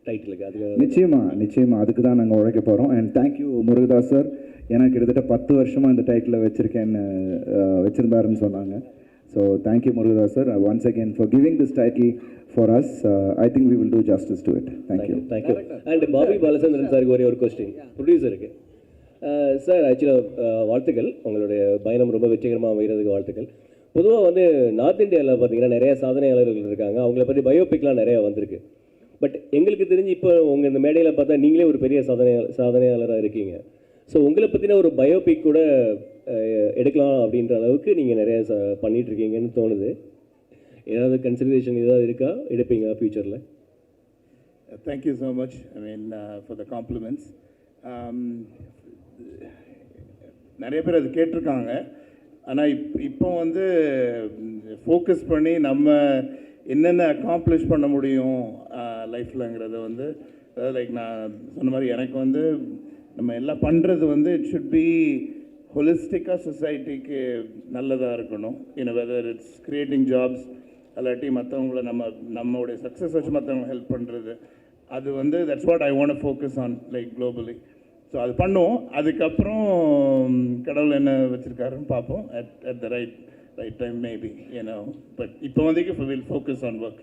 Speaker 10: டைட்டிலுக்கு. அது
Speaker 11: நிச்சயமாக அதுக்கு தான் நாங்கள் உழைக்க போகிறோம். And thank you Murugadoss sir. ஏன்னா கிட்டத்தட்ட 10 வருஷமாக இந்த டைட்டில் வச்சுருந்தாருன்னு சொன்னாங்க. So thank you Murugadoss sir once again for giving this title for us. I think we will do justice to it. Thank you.
Speaker 10: And Bobby Balachandran சாருக்கு ஒரே ஒரு கொஸ்டின் ப்ரொடியூசருக்கு. சார் ஆக்சுவலாக வாழ்த்துக்கள், உங்களுடைய பயணம் ரொம்ப வெற்றிகரமாக அமைகிறதுக்கு வாழ்த்துக்கள். பொதுவாக வந்து நார்த் இந்தியாவில் பார்த்தீங்கன்னா நிறைய சாதனையாளர்கள் இருக்காங்க, அவங்கள பற்றி பயோபிக்லாம் நிறையா வந்திருக்கு. பட் எங்களுக்கு தெரிஞ்சு இப்போ உங்கள் இந்த மேடையில் பார்த்தா நீங்களே ஒரு பெரிய சாதனையாளராக இருக்கீங்க. ஸோ உங்களை பற்றின ஒரு பயோபிக் கூட எடுக்கலாம் அப்படின்ற அளவுக்கு நீங்கள் நிறைய பண்ணிகிட்ருக்கீங்கன்னு தோணுது. ஏதாவது கன்சிடரேஷன் ஏதாவது இருக்கா, எடுப்பீங்களா ஃப்யூச்சரில்?
Speaker 1: Thank you so much for the compliments. நிறைய பேர் அது கேட்டிருக்காங்க. ஆனால் இப்போ வந்து ஃபோக்கஸ் பண்ணி நம்ம என்னென்ன அக்காம்ப்ளிஷ் பண்ண முடியும் லைஃப்லங்கிறத வந்து, அதாவது லைக் நான் சொன்ன மாதிரி எனக்கு வந்து நம்ம எல்லாம் பண்ணுறது வந்து இட் ஷுட் பி ஹொலிஸ்டிக்காக சொசைட்டிக்கு நல்லதாக இருக்கணும். வெதர் இட்ஸ் கிரியேட்டிங் ஜாப்ஸ் அல்லாட்டி மற்றவங்கள நம்மளுடைய சக்ஸஸ் வச்சு மற்றவங்களை ஹெல்ப் பண்ணுறது, அது வந்து that's what I want focus on like globally. So அது பண்ணுவோம். அதுக்கப்புறம் கடவுள் என்ன வச்சுருக்காருன்னு பார்ப்போம் at the right time maybe but இப்போ வந்து வில் ஃபோக்கஸ் ஆன் ஒர்க்.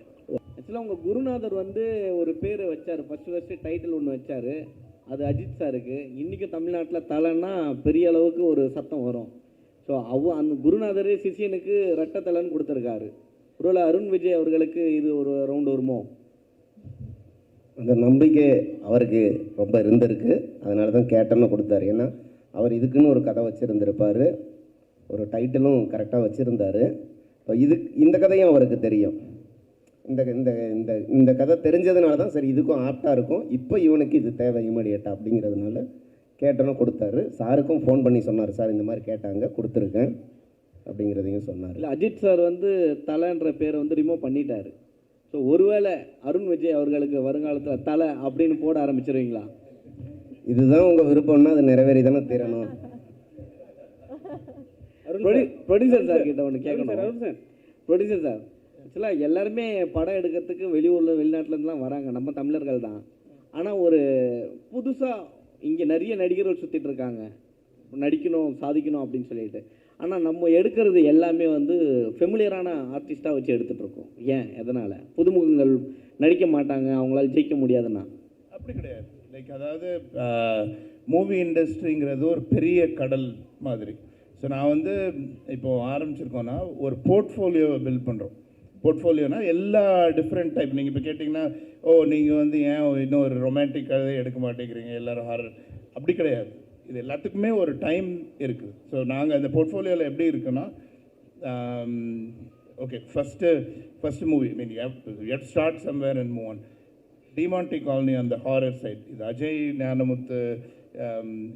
Speaker 12: ஆக்சுவலாக உங்கள் குருநாதர் வந்து ஒரு பேர் வச்சார், ஃபஸ்ட்டு டைட்டில் ஒன்று வச்சார், அது அஜித் சாருக்கு. இன்றைக்கும் தமிழ்நாட்டில் தலைன்னா பெரிய அளவுக்கு ஒரு சத்தம் வரும். ஸோ அந்த குருநாதரே சிஷியனுக்கு ரெட்டை தலைன்னு கொடுத்துருக்காரு. ஒருவேளை அருண் விஜய் அவர்களுக்கு இது ஒரு ரவுண்ட் வருமோ?
Speaker 9: அந்த நம்பிக்கை அவருக்கு ரொம்ப இருந்திருக்கு, அதனால தான் கேட்டோன்னு கொடுத்தாரு. ஏன்னா அவர் இதுக்குன்னு ஒரு கதை வச்சுருந்துருப்பார், ஒரு டைட்டிலும் கரெக்டாக வச்சுருந்தார். இப்போ இந்த கதையும் அவருக்கு தெரியும். இந்த இந்த இந்த இந்த கதை தெரிஞ்சதுனால தான் சரி இதுக்கும் ஆப்டாக இருக்கும், இப்போ இவனுக்கு இது தேவை இமீடியட்டாக அப்படிங்கிறதுனால கேட்டோன்னு கொடுத்தாரு. சாருக்கும் ஃபோன் பண்ணி சொன்னார், சார் இந்த மாதிரி கேட்டாங்க கொடுத்துருக்கேன் அப்படிங்கிறதையும் சொன்னார்.
Speaker 12: இல்லை, அஜித் சார் வந்து தலைன்ற பேரை வந்து ரிமூவ் பண்ணிட்டார். ஸோ ஒருவேளை அருண் விஜய் அவர்களுக்கு வருங்காலத்தில் தலை அப்படின்னு போட ஆரம்பிச்சிருவீங்களா?
Speaker 9: இதுதான் உங்கள் விருப்பம்னா அது நிறைவேறி தானே தீரணும்.
Speaker 12: ப்ரொடியூசர் சார் கிட்ட ஒன்று கேட்கணும். ப்ரொடியூசர் சார், ஆக்சுவலாக எல்லாருமே படம் எடுக்கிறதுக்கு வெளிநாட்டிலேருந்துலாம் வராங்க, நம்ம தமிழர்கள் தான். ஆனால் ஒரு புதுசாக இங்கே நிறைய நடிகர்கள் சுற்றிட்டு இருக்காங்க, நடிக்கணும் சாதிக்கணும் அப்படின்னு சொல்லிட்டு. ஆனால் நம்ம எடுக்கிறது எல்லாமே வந்து ஃபெமிலியரான ஆர்டிஸ்ட்டாக வச்சு எடுத்துகிட்ருக்கோம். ஏன், எதனால்? புதுமுகங்கள் நடிக்க மாட்டாங்க, அவங்களால ஜெயிக்க முடியாதுன்னா?
Speaker 1: அப்படி கிடையாது. லைக் அதாவது மூவி இண்டஸ்ட்ரிங்கிறது ஒரு பெரிய கடல் மாதிரி. ஸோ நான் வந்து இப்போது ஆரம்பிச்சிருக்கோன்னா ஒரு போர்ட்ஃபோலியோவை பில்ட் பண்ணுறோம். போர்ட்ஃபோலியோனா எல்லா டிஃப்ரெண்ட் டைப். நீங்கள் இப்போ கேட்டிங்கன்னா நீங்கள் வந்து ஏன் இன்னும் ஒரு ரொமான்டிக் கதை எடுக்க மாட்டேங்கிறீங்க, எல்லோரும் ஹாரர், அப்படி கிடையாது. இது எல்லாத்துக்குமே ஒரு டைம் இருக்குது. ஸோ நாங்கள் அந்த போர்ட்ஃபோலியோவில் எப்படி இருக்குன்னா, okay first movie at start somewhere and move on. Demonte Colony அந்த ஹாரர் சைட், இது அஜய் ஞானமுத்து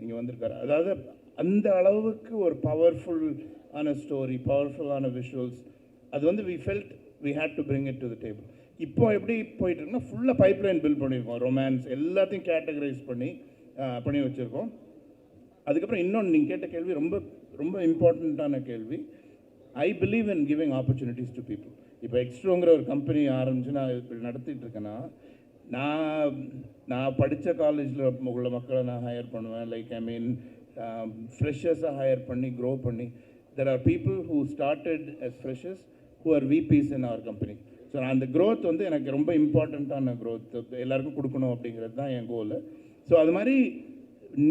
Speaker 1: இங்கே வந்திருக்காரு. அதாவது அந்த அளவுக்கு ஒரு பவர்ஃபுல்லான ஸ்டோரி, பவர்ஃபுல்லான விஷுவல்ஸ், அது வந்து we felt we had to bring it to the table. இப்போ எப்படி போயிட்டுருக்குன்னா ஃபுல்லாக பைப்லைன் பில்ட் பண்ணியிருக்கோம், ரொமான்ஸ் எல்லாத்தையும் கேட்டகரைஸ் பண்ணி வச்சுருக்கோம். அதுக்கப்புறம் இன்னொன்று நீங்கள் கேட்ட கேள்வி ரொம்ப ரொம்ப இம்பார்ட்டண்ட்டான கேள்வி. I believe in giving opportunities to people. இப்போ எக்ஸ்ட்ரோங்கிற ஒரு கம்பெனி ஆரம்பித்து நான் இப்படி நடத்திட்டு இருக்கேன்னா, நான் படித்த காலேஜில் உள்ள மக்களை நான் ஹையர் பண்ணுவேன். லைக் ஃப்ரெஷர்ஸை ஹையர் பண்ணி க்ரோ பண்ணி, there are people who started as freshers who are VPs in our company. So நான் அந்த க்ரோத் வந்து எனக்கு ரொம்ப இம்பார்ட்டண்ட்டான க்ரோத் எல்லாருக்கும் கொடுக்கணும் அப்படிங்கிறது தான் என் கோல். ஸோ அது மாதிரி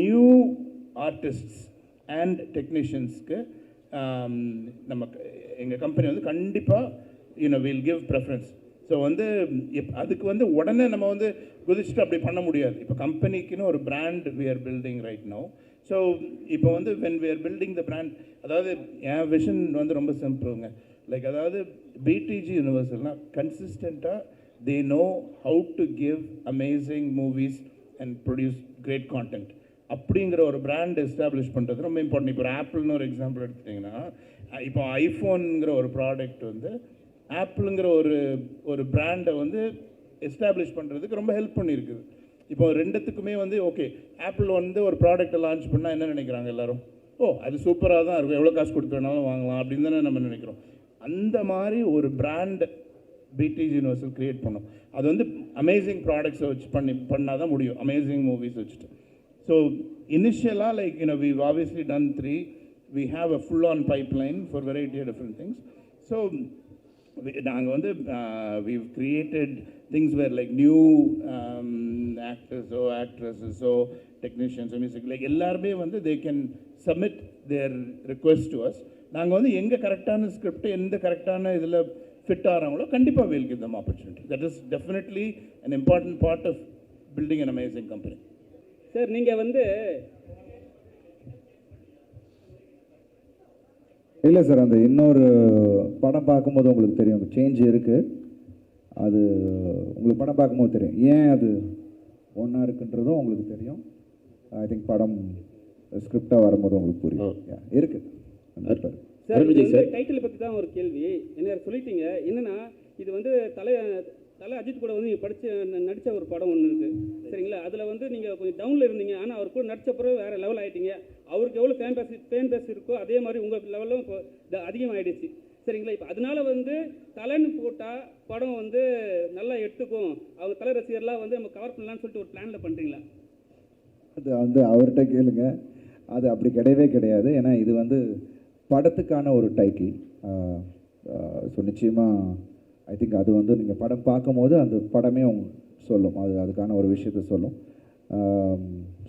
Speaker 1: நியூ ஆர்டிஸ்ட்ஸ் அண்ட் டெக்னீஷியன்ஸ்க்கு எங்கள் கம்பெனி வந்து கண்டிப்பாக வில் கிவ் ப்ரெஃபரன்ஸ். ஸோ வந்து அதுக்கு வந்து உடனே நம்ம வந்து குதிச்சுட்டு அப்படி பண்ண முடியாது. இப்போ கம்பெனிக்குன்னு ஒரு brand we are building right now. So இப்போ வந்து when we are building the brand, அதாவது என் விஷன் வந்து ரொம்ப சிம்பிளுங்க. லைக் அதாவது பிடிஜி யூனிவர்சல்னால் கன்சிஸ்டண்ட்டாக they know how to give amazing movies and produce great content அப்படிங்கிற ஒரு பிராண்ட் எஸ்டாப்ளிஷ் பண்ணுறது ரொம்ப இம்பார்ட்டன்ட். இப்போ ஒரு ஆப்பிள்னு ஒரு எக்ஸாம்பிள் எடுத்துட்டிங்கன்னா, இப்போ ஐஃபோனுங்கிற ஒரு ப்ராடக்ட் வந்து ஆப்பிளுங்கிற ஒரு பிராண்டை வந்து எஸ்டாப்ளிஷ் பண்ணுறதுக்கு ரொம்ப ஹெல்ப் பண்ணியிருக்குது. இப்போ ரெண்டுத்துக்குமே வந்து ஓகே, ஆப்பிள் வந்து ஒரு ப்ராடக்டை லான்ச் பண்ணால் என்ன நினைக்கிறாங்க எல்லோரும், அது சூப்பராக தான் இருக்கும், எவ்வளோ காசு கொடுத்து வேணாலும் வாங்கலாம் அப்படின்னு தானே நம்ம நினைக்கிறோம். அந்த மாதிரி ஒரு பிராண்ட் பிடிஜி யூனிவர்சல் க்ரியேட் பண்ணோம். அது வந்து அமேசிங் ப்ராடக்ட்ஸை வச்சு பண்ணால் தான் முடியும், அமேசிங் மூவிஸ் வச்சுட்டு. ஸோ இனிஷியலாக like we've obviously done 3. We have a full-on pipeline for variety of different things. So நாங்கள் வந்து we've created things where like new actors or actresses or technicians or music, like எல்லாருமே வந்து they can submit their request to us. நாங்கள் வந்து எங்கே கரெக்டான script எந்த கரெக்டான இதில் ஃபிட் ஆகிறாங்களோ கண்டிப்பாக we'll give them opportunity. That is definitely an important part of building an amazing company.
Speaker 13: Sir நீங்கள் வந்து
Speaker 11: இல்லை சார், அந்த இன்னொரு படம் பார்க்கும்போது உங்களுக்கு தெரியும் அந்த சேஞ்ச் இருக்குது. அது உங்களுக்கு படம் பார்க்கும்போது தெரியும் ஏன் அது ஒன்றா இருக்குன்றதும் உங்களுக்கு தெரியும். ஐ திங்க் படம் ஸ்கிரிப்டாக வரும்போது உங்களுக்கு புரியும் இருக்குது.
Speaker 13: சார் இது வந்து டைட்டில் பற்றி தான் ஒரு கேள்வி. என்ன சொல்லிட்டீங்க, என்னென்னா இது வந்து தலை அஜித் கூட வந்து நீங்கள் நடித்த ஒரு படம் ஒன்று இருக்குது சரிங்களா. அதில் வந்து நீங்கள் கொஞ்சம் டவுனில் இருந்தீங்க, ஆனால் அவர் கூட நடித்த பிறகு வேறு லெவல் ஆகிட்டீங்க. அவருக்கு எவ்வளோ ஃபேன் பேஸ் இருக்கோ அதே மாதிரி உங்கள் லெவலும் இப்போ அதிகமாகிடுச்சு சரிங்களா. இப்போ அதனால வந்து தலைன்னு போட்டால் படம் வந்து நல்லா எடுத்துக்கும், அவங்க தலை ரசிகர்லாம் வந்து நம்ம கவர் பண்ணலான்னு சொல்லிட்டு ஒரு பிளானில் பண்ணுறீங்களா?
Speaker 11: அது வந்து அவர்கிட்ட கேளுங்க, அது அப்படி கிடையவே கிடையாது. ஏன்னா இது வந்து படத்துக்கான ஒரு டைட்டில். ஸோ நிச்சயமாக ஐ திங்க் அது வந்து நீங்கள் படம் பார்க்கும்போது அந்த படமே சொல்லும், அதுக்கான ஒரு விஷயத்த சொல்லும்.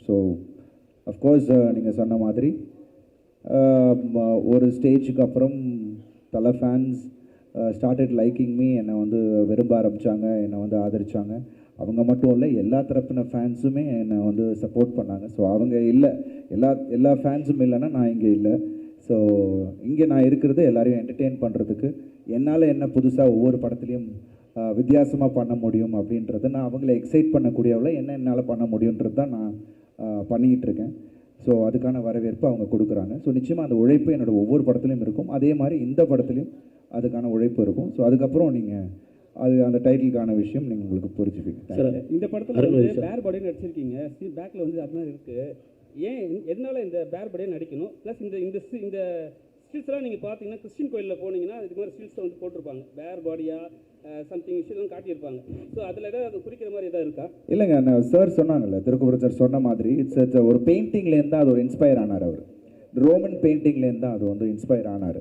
Speaker 11: ஸோ அஃப்கோர்ஸ் நீங்கள் சொன்ன மாதிரி ஒரு ஸ்டேஜுக்கு அப்புறம் தலை ஃபேன்ஸ் ஸ்டார்டட் லைக்கிங் மீ, என்னை வந்து விரும்ப ஆரம்பித்தாங்க, என்னை வந்து ஆதரித்தாங்க. அவங்க மட்டும் இல்லை, எல்லா தரப்பின ஃபேன்ஸுமே என்னை வந்து சப்போர்ட் பண்ணாங்க. ஸோ அவங்க இல்லை, எல்லா ஃபேன்ஸும் இல்லைன்னா நான் இங்கே இல்லை. ஸோ இங்கே நான் இருக்கிறது எல்லாரையும் என்டர்டெயின் பண்ணுறதுக்கு, என்னால் என்ன புதுசாக ஒவ்வொரு படத்துலையும் வித்தியாசமாக பண்ண முடியும் அப்படின்றத, நான் அவங்கள எக்ஸைட் பண்ணக்கூடியவளை என்ன என்னால் பண்ண முடியுன்றது தான் நான் பண்ணிக்கிட்டு இருக்கேன். ஸோ அதுக்கான வரவேற்பு அவங்க கொடுக்குறாங்க. ஸோ நிச்சயமாக அந்த உழைப்பு என்னோடய ஒவ்வொரு படத்துலையும் இருக்கும். அதே மாதிரி இந்த படத்துலையும் அதுக்கான உழைப்பு இருக்கும். ஸோ அதுக்கப்புறம் நீங்கள் அந்த டைட்டிலுக்கான விஷயம் நீங்கள் உங்களுக்கு புரிஞ்சுப்பீங்க.
Speaker 13: இந்த படத்தில் வந்து பேர் பாடியே நடிச்சிருக்கீங்க, பேக்கில் வந்து அது மாதிரி இருக்குது. ஏன் எதனால் இந்த பேர் பாடியே நடிக்கணும்? ப்ளஸ் இந்த ஸ்டில்ஸ்லாம் நீங்கள் பார்த்தீங்கன்னா கிறிஸ்டின் கோயிலில் போனீங்கன்னா இது மாதிரி ஸ்டில்ஸை வந்து போட்டிருப்பாங்க, பேர் பாடியாக சம்திங் விஷயம் காட்டியிருப்பாங்க. ஸோ அதில் ஏதாவது அது குறிக்கிற மாதிரி எதாவது இருக்கா?
Speaker 11: இல்லைங்க, நான் சார் சொன்னாங்கல்ல, திருக்குறள் சார் சொன்ன மாதிரி இட்ஸ் ஒரு பெயிண்டிங்லேருந்து தான் அது ஒரு இன்ஸ்பயர் ஆனார். அவர் ரோமன் பெயிண்டிங்லேருந்து தான் அது வந்து இன்ஸ்பயர் ஆனார்.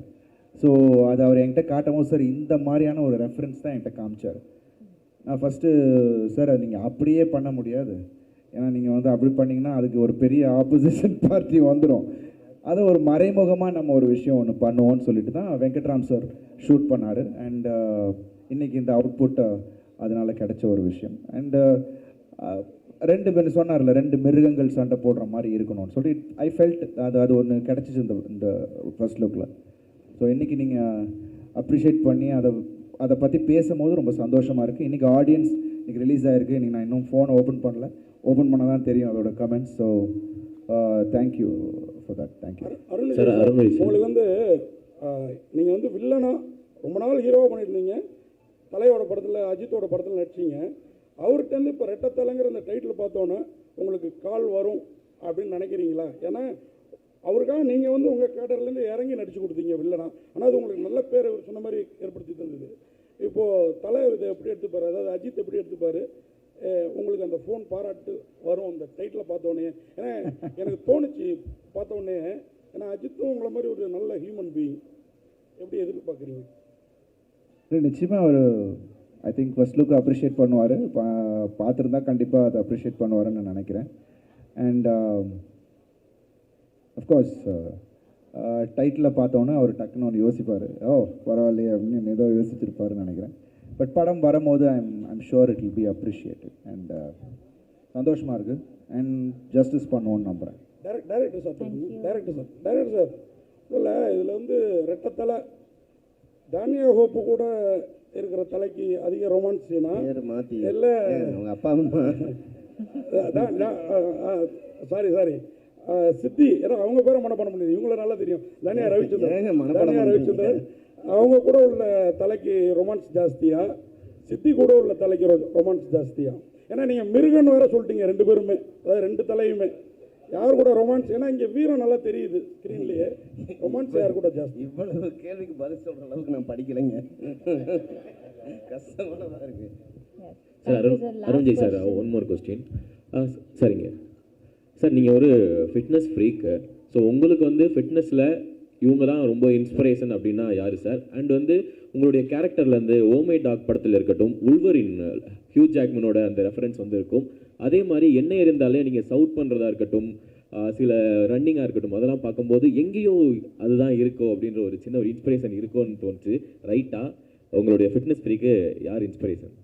Speaker 11: ஸோ அது அவர் என்கிட்ட காட்டும் சார் இந்த மாதிரியான ஒரு ரெஃபரன்ஸ் தான் என்கிட்ட காமிச்சார். நான் ஃபஸ்ட்டு சார் அது நீங்கள் அப்படியே பண்ண முடியாது, ஏன்னா நீங்கள் வந்து அப்படி பண்ணிங்கன்னா அதுக்கு ஒரு பெரிய ஆப்போசிஷன் பார்ட்டி வந்துடும், அதை ஒரு மறைமுகமாக நம்ம ஒரு விஷயம் ஒன்று பண்ணுவோன்னு சொல்லிட்டு தான் வெங்கட்ராம் சார் ஷூட் பண்ணார். அண்ட் இன்றைக்கி இந்த அவுட்புட் அதனால் கிடைச்ச ஒரு விஷயம். அண்டு ரெண்டு பேர் சொன்னார்ல, 2 மிருகங்கள் சண்டை போடுற மாதிரி இருக்கணும்னு சொல்லி ஐ ஃபெல்ட் அது ஒன்று கிடச்சிச்சு இந்த ஃபர்ஸ்ட் லுக்கில். ஸோ இன்றைக்கி நீங்கள் அப்ரிஷியேட் பண்ணி அதை பற்றி பேசும்போது ரொம்ப சந்தோஷமாக இருக்குது. இன்றைக்கி ஆடியன்ஸ் இன்றைக்கி ரிலீஸ் ஆகிருக்கு, இன்றைக்கி நான் இன்னும் ஃபோனை ஓப்பன் பண்ணால் தான் தெரியும் அதோட comments. So thank you for that. Thank you.
Speaker 14: உங்களுக்கு வந்து நீங்கள் வந்து வில்லனா ரொம்ப நாள் ஹீரோவாக பண்ணியிருந்தீங்க, தலையோட படத்தில் அஜித்தோட படத்தில் நடிச்சிங்க. அவர்கிட்டருந்து இப்போ ரெட்டத்தலைங்கிற அந்த டைட்டில் பார்த்தோன்னே உங்களுக்கு கால் வரும் அப்படின்னு நினைக்கிறீங்களா? ஏன்னா அவருக்காக நீங்கள் வந்து உங்கள் கேட்டர்லேருந்து இறங்கி நடிச்சு கொடுத்தீங்க வில்லனா, ஆனால் அது உங்களுக்கு நல்ல பேர் சொன்ன மாதிரி ஏற்படுத்தி தந்தது. இப்போது தலை இதை எப்படி எடுத்துப்பார், அதாவது அஜித் எப்படி எடுத்துப்பார், உங்களுக்கு அந்த ஃபோன் பாராட்டு வரும் அந்த டைட்டில் பார்த்தோன்னே? ஏன்னா எனக்கு தோணுச்சு பார்த்தோன்னே, ஏன்னா அஜித்தும் உங்களை மாதிரி ஒரு நல்ல ஹியூமன் பீயிங், எப்படி எதிர்பார்க்குறீங்க?
Speaker 11: நிச்சயமாக அவர் I think first look appreciate பண்ணுவார், பார்த்துருந்தா கண்டிப்பாக அதை அப்ரிஷியேட் பண்ணுவாருன்னு நான் நினைக்கிறேன். அண்ட் அஃப்கோர்ஸ் டைட்டில் பார்த்தோன்னே அவர் டக்குன்னு ஒன்று யோசிப்பார், ஓ பரவாயில்லையே அப்படின்னு ஏதோ யோசிச்சிருப்பாருன்னு நினைக்கிறேன். பட் படம் வரும்போது I'm sure it will B appreciated. And சந்தோஷமாக இருக்குது அண்ட் ஜஸ்டிஸ் பண்ணுவோன்னு நம்புகிறேன்.
Speaker 14: டைரக்டர் சார் இல்லை, இதில் வந்து ரெட்டத்தலை தானியா ஹோப்பு கூட இருக்கிற தலைக்கு அதிக ரொமான்ஸ் சீனா இல்லை?
Speaker 9: அப்பா அம்மா
Speaker 14: சாரி சித்தி, ஏன்னா அவங்க பேரை மனம் பண்ண முடியாது, இவங்கள நல்லா தெரியும். தானியா ரவிச்சந்திரன் அவங்க கூட உள்ள தலைக்கு ரொமான்ஸ் ஜாஸ்தியா, சித்தி கூட உள்ள தலைக்கு ரொமான்ஸ் ஜாஸ்தியா? ஏன்னா நீங்கள் மிருகன்னு வேற சொல்லிட்டீங்க 2 பேருமே, அதாவது 2 தலையுமே. யார் கூட ரொமான்ஸ், ஏன்னா இங்கே வீரம் நல்லா தெரியுது ஸ்க்ரீன்லேயே, ரொமான்ஸ் யார் கூட ஜாஸ்தி?
Speaker 9: இவ்வளவு கேள்விக்கு பதில் சொல்கிற அளவுக்கு நான் படிக்கலைங்க, கஷ்டமானதாக இருக்குது.
Speaker 15: Sir Arunjay sir, one more question. சரிங்க சார், நீங்கள் ஒரு ஃபிட்னஸ் ஃப்ரீக்கு. ஸோ உங்களுக்கு வந்து ஃபிட்னஸில் இவங்க தான் ரொம்ப இன்ஸ்பிரேஷன் அப்படின்னா யார் சார்? அண்ட் வந்து உங்களுடைய கேரக்டர்லேருந்து ஓமை டாக் படத்தில் இருக்கட்டும், உல்வரின் ஹியூ ஜாக்மனோட அந்த ரெஃபரன்ஸ் வந்து இருக்கும். அதே மாதிரி என்ன இருந்தாலே நீங்கள் சவுட் பண்ணுறதா இருக்கட்டும், சில ரன்னிங்காக இருக்கட்டும், அதெல்லாம் பார்க்கும்போது எங்கேயோ அதுதான் இருக்கோ அப்படின்ற ஒரு சின்ன ஒரு இன்ஸ்பிரேஷன் இருக்கோன்னு தோணுச்சு. ரைட்டாக உங்களுடைய ஃபிட்னஸ் ஃப்ரீக்கு யார் இன்ஸ்பிரேஷன்?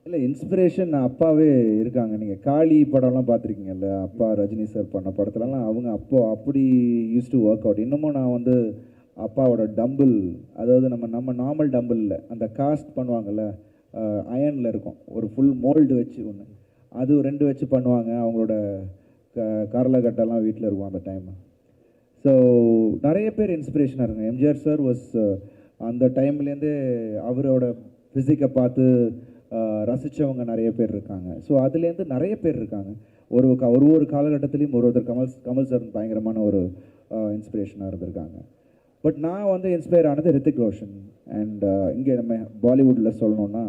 Speaker 11: இல்லை, இன்ஸ்பிரேஷன் அப்பாவே இருக்காங்க. நீங்கள் காளி படம்லாம் பார்த்துருக்கீங்கல்ல, அப்பா ரஜினி சார் பண்ண படத்துலலாம் அவங்க அப்படி யூஸ் டு ஒர்க் அவுட். இன்னமும் நான் வந்து அப்பாவோட டம்பிள், அதாவது நம்ம நார்மல் டம்பிள் இல்லை, அந்த காஸ்ட் பண்ணுவாங்கள்ல, அயனில் இருக்கும், ஒரு ஃபுல் மோல்டு வச்சு ஒன்று, அது 2 வச்சு பண்ணுவாங்க. அவங்களோட கரலகட்டெல்லாம் வீட்டில் இருக்கும் அந்த டைம். ஸோ நிறைய பேர் இன்ஸ்பிரேஷனாக இருக்காங்க. எம்ஜிஆர் சார் வாஸ் அந்த டைம்லேருந்தே அவரோட ஃபிசிக்கை பார்த்து ரசித்தவங்க நிறைய பேர் இருக்காங்க. ஸோ அதுலேருந்து நிறைய பேர் இருக்காங்க. ஒரு காலகட்டத்துலேயும் ஒருத்தர் கமல் சார் பயங்கரமான ஒரு இன்ஸ்பிரேஷனாக இருந்திருக்காங்க. பட் நான் வந்து இன்ஸ்பயர் ஆனது ரித்திக் ரோஷன். அண்ட் இங்கே நம்ம பாலிவுட்டில் சொல்லணுன்னா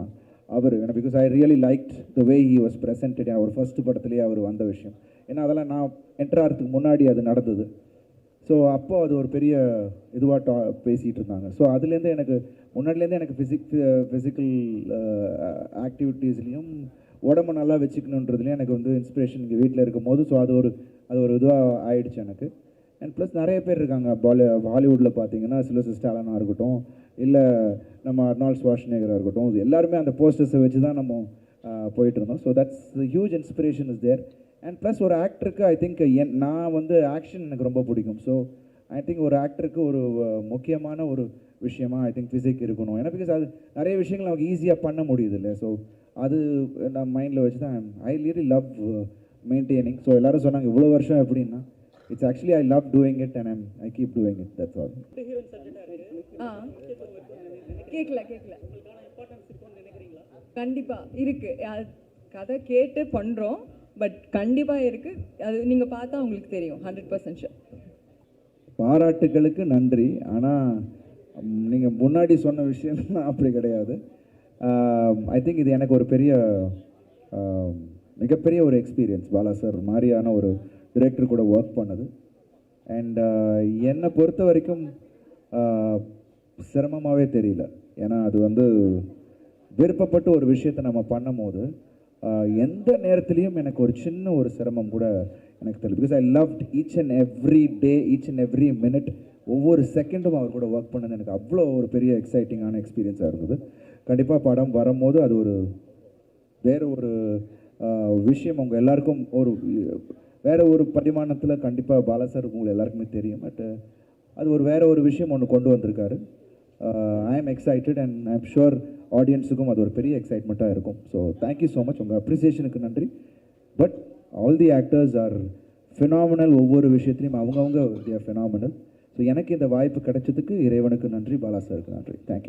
Speaker 11: அவர், because I really liked the way he was presented. அவர் ஃபர்ஸ்ட் படத்துலேயே அவர் வந்த விஷயம், ஏன்னா அதெல்லாம் நான் என்ட்ராகிறதுக்கு முன்னாடி அது நடந்தது. ஸோ அப்போ அது ஒரு பெரிய இதுவாக பேசிகிட்டு இருந்தாங்க. ஸோ அதுலேருந்து எனக்கு முன்னாடிலேருந்து எனக்கு ஃபிசிக்கல் ஆக்டிவிட்டீஸ்லேயும் உடம்பு நல்லா வச்சுக்கணுன்றதுலேயும் எனக்கு வந்து இன்ஸ்பிரேஷன் இங்கே வீட்டில் இருக்கும் போது. ஸோ அது ஒரு இதுவாக ஆயிடுச்சு எனக்கு. அண்ட் ப்ளஸ் நிறைய பேர் இருக்காங்க ஹாலிவுட்டில் பார்த்தீங்கன்னா, சில்வஸ்டர் ஸ்டாலனாக இருக்கட்டும், இல்லை நம்ம அர்னால்ட் ஷ்வார்ஸ்நெகராக இருக்கட்டும், எல்லாருமே அந்த போஸ்டர்ஸை வச்சு தான் நம்ம போயிட்டு இருந்தோம். So that's huge inspiration is there. And plus ஒரு ஆக்டருக்கு ஐ திங்க் நான் வந்து ஆக்ஷன் எனக்கு ரொம்ப பிடிக்கும். ஸோ ஐ திங்க் ஒரு ஆக்டருக்கு ஒரு முக்கியமான ஒரு விஷயமா ஐ திங்க் ஃபிசிக் இருக்கணும். ஏன்னா பிகாஸ் அது நிறைய விஷயங்கள் நமக்கு ஈஸியாக பண்ண முடியுது இல்லை. ஸோ அது நான் மைண்டில் வச்சு தான் I really love maintaining. So எல்லோரும் சொன்னாங்க இவ்வளோ வருஷம் எப்படின்னா, it's actually I love doing it and I keep doing it, that's all.
Speaker 5: கேட்கல கண்டிப்பாக இருக்குது. கதை கேட்டு பண்ணுறோம், பட் கண்டிப்பாக இருக்குது. அது நீங்கள் பார்த்தா உங்களுக்கு தெரியும். 100% ஷூர்.
Speaker 11: பாராட்டுகளுக்கு நன்றி. ஆனால் நீங்கள் முன்னாடி சொன்ன விஷயம் அப்படி கிடையாது. ஐ திங்க் இது எனக்கு ஒரு மிகப்பெரிய ஒரு எக்ஸ்பீரியன்ஸ், பாலா சார் மாதிரியான ஒரு டிரெக்டர் கூட ஒர்க் பண்ணது. அண்ட் என்னை பொறுத்த வரைக்கும் சிரமமாகவே தெரியல. ஏன்னா அது வந்து விருப்பப்பட்டு ஒரு விஷயத்தை நம்ம பண்ணும் போது எந்த நேரத்துலையும் எனக்கு ஒரு சின்ன ஒரு சிரமம் கூட எனக்கு தெரியல. Because I loved each and every day, each and every minute, ஒவ்வொரு செகண்டும் அவர் கூட ஒர்க் பண்ணது எனக்கு அவ்வளோ ஒரு பெரிய எக்ஸைட்டிங்கான எக்ஸ்பீரியன்ஸாக இருந்தது. கண்டிப்பாக படம் வரும்போது அது வேறு ஒரு விஷயம் உங்கள் எல்லாருக்கும் வேறு ஒரு பரிமாணத்தில் கண்டிப்பாக பாலா சார் உங்களுக்கு எல்லாருக்குமே தெரியும். பட் அது வேறு ஒரு விஷயம் ஒன்று கொண்டு வந்திருக்காரு. I am excited and I am sure ஆடியன்ஸுக்கும் அது ஒரு பெரிய எக்ஸைட்மெண்ட்டாக இருக்கும். ஸோ தேங்க்யூ ஸோ மச், உங்கள் அப்ரிசியேஷனுக்கு நன்றி. But all the actors are phenomenal. ஒவ்வொரு விஷயத்துலையும் அவங்கவுங்க தே ஆர் ஃபினாமினல். ஸோ எனக்கு இந்த வாய்ப்பு கிடைச்சதுக்கு இறைவனுக்கு நன்றி, பாலா சாருக்கு நன்றி. தேங்க்யூ.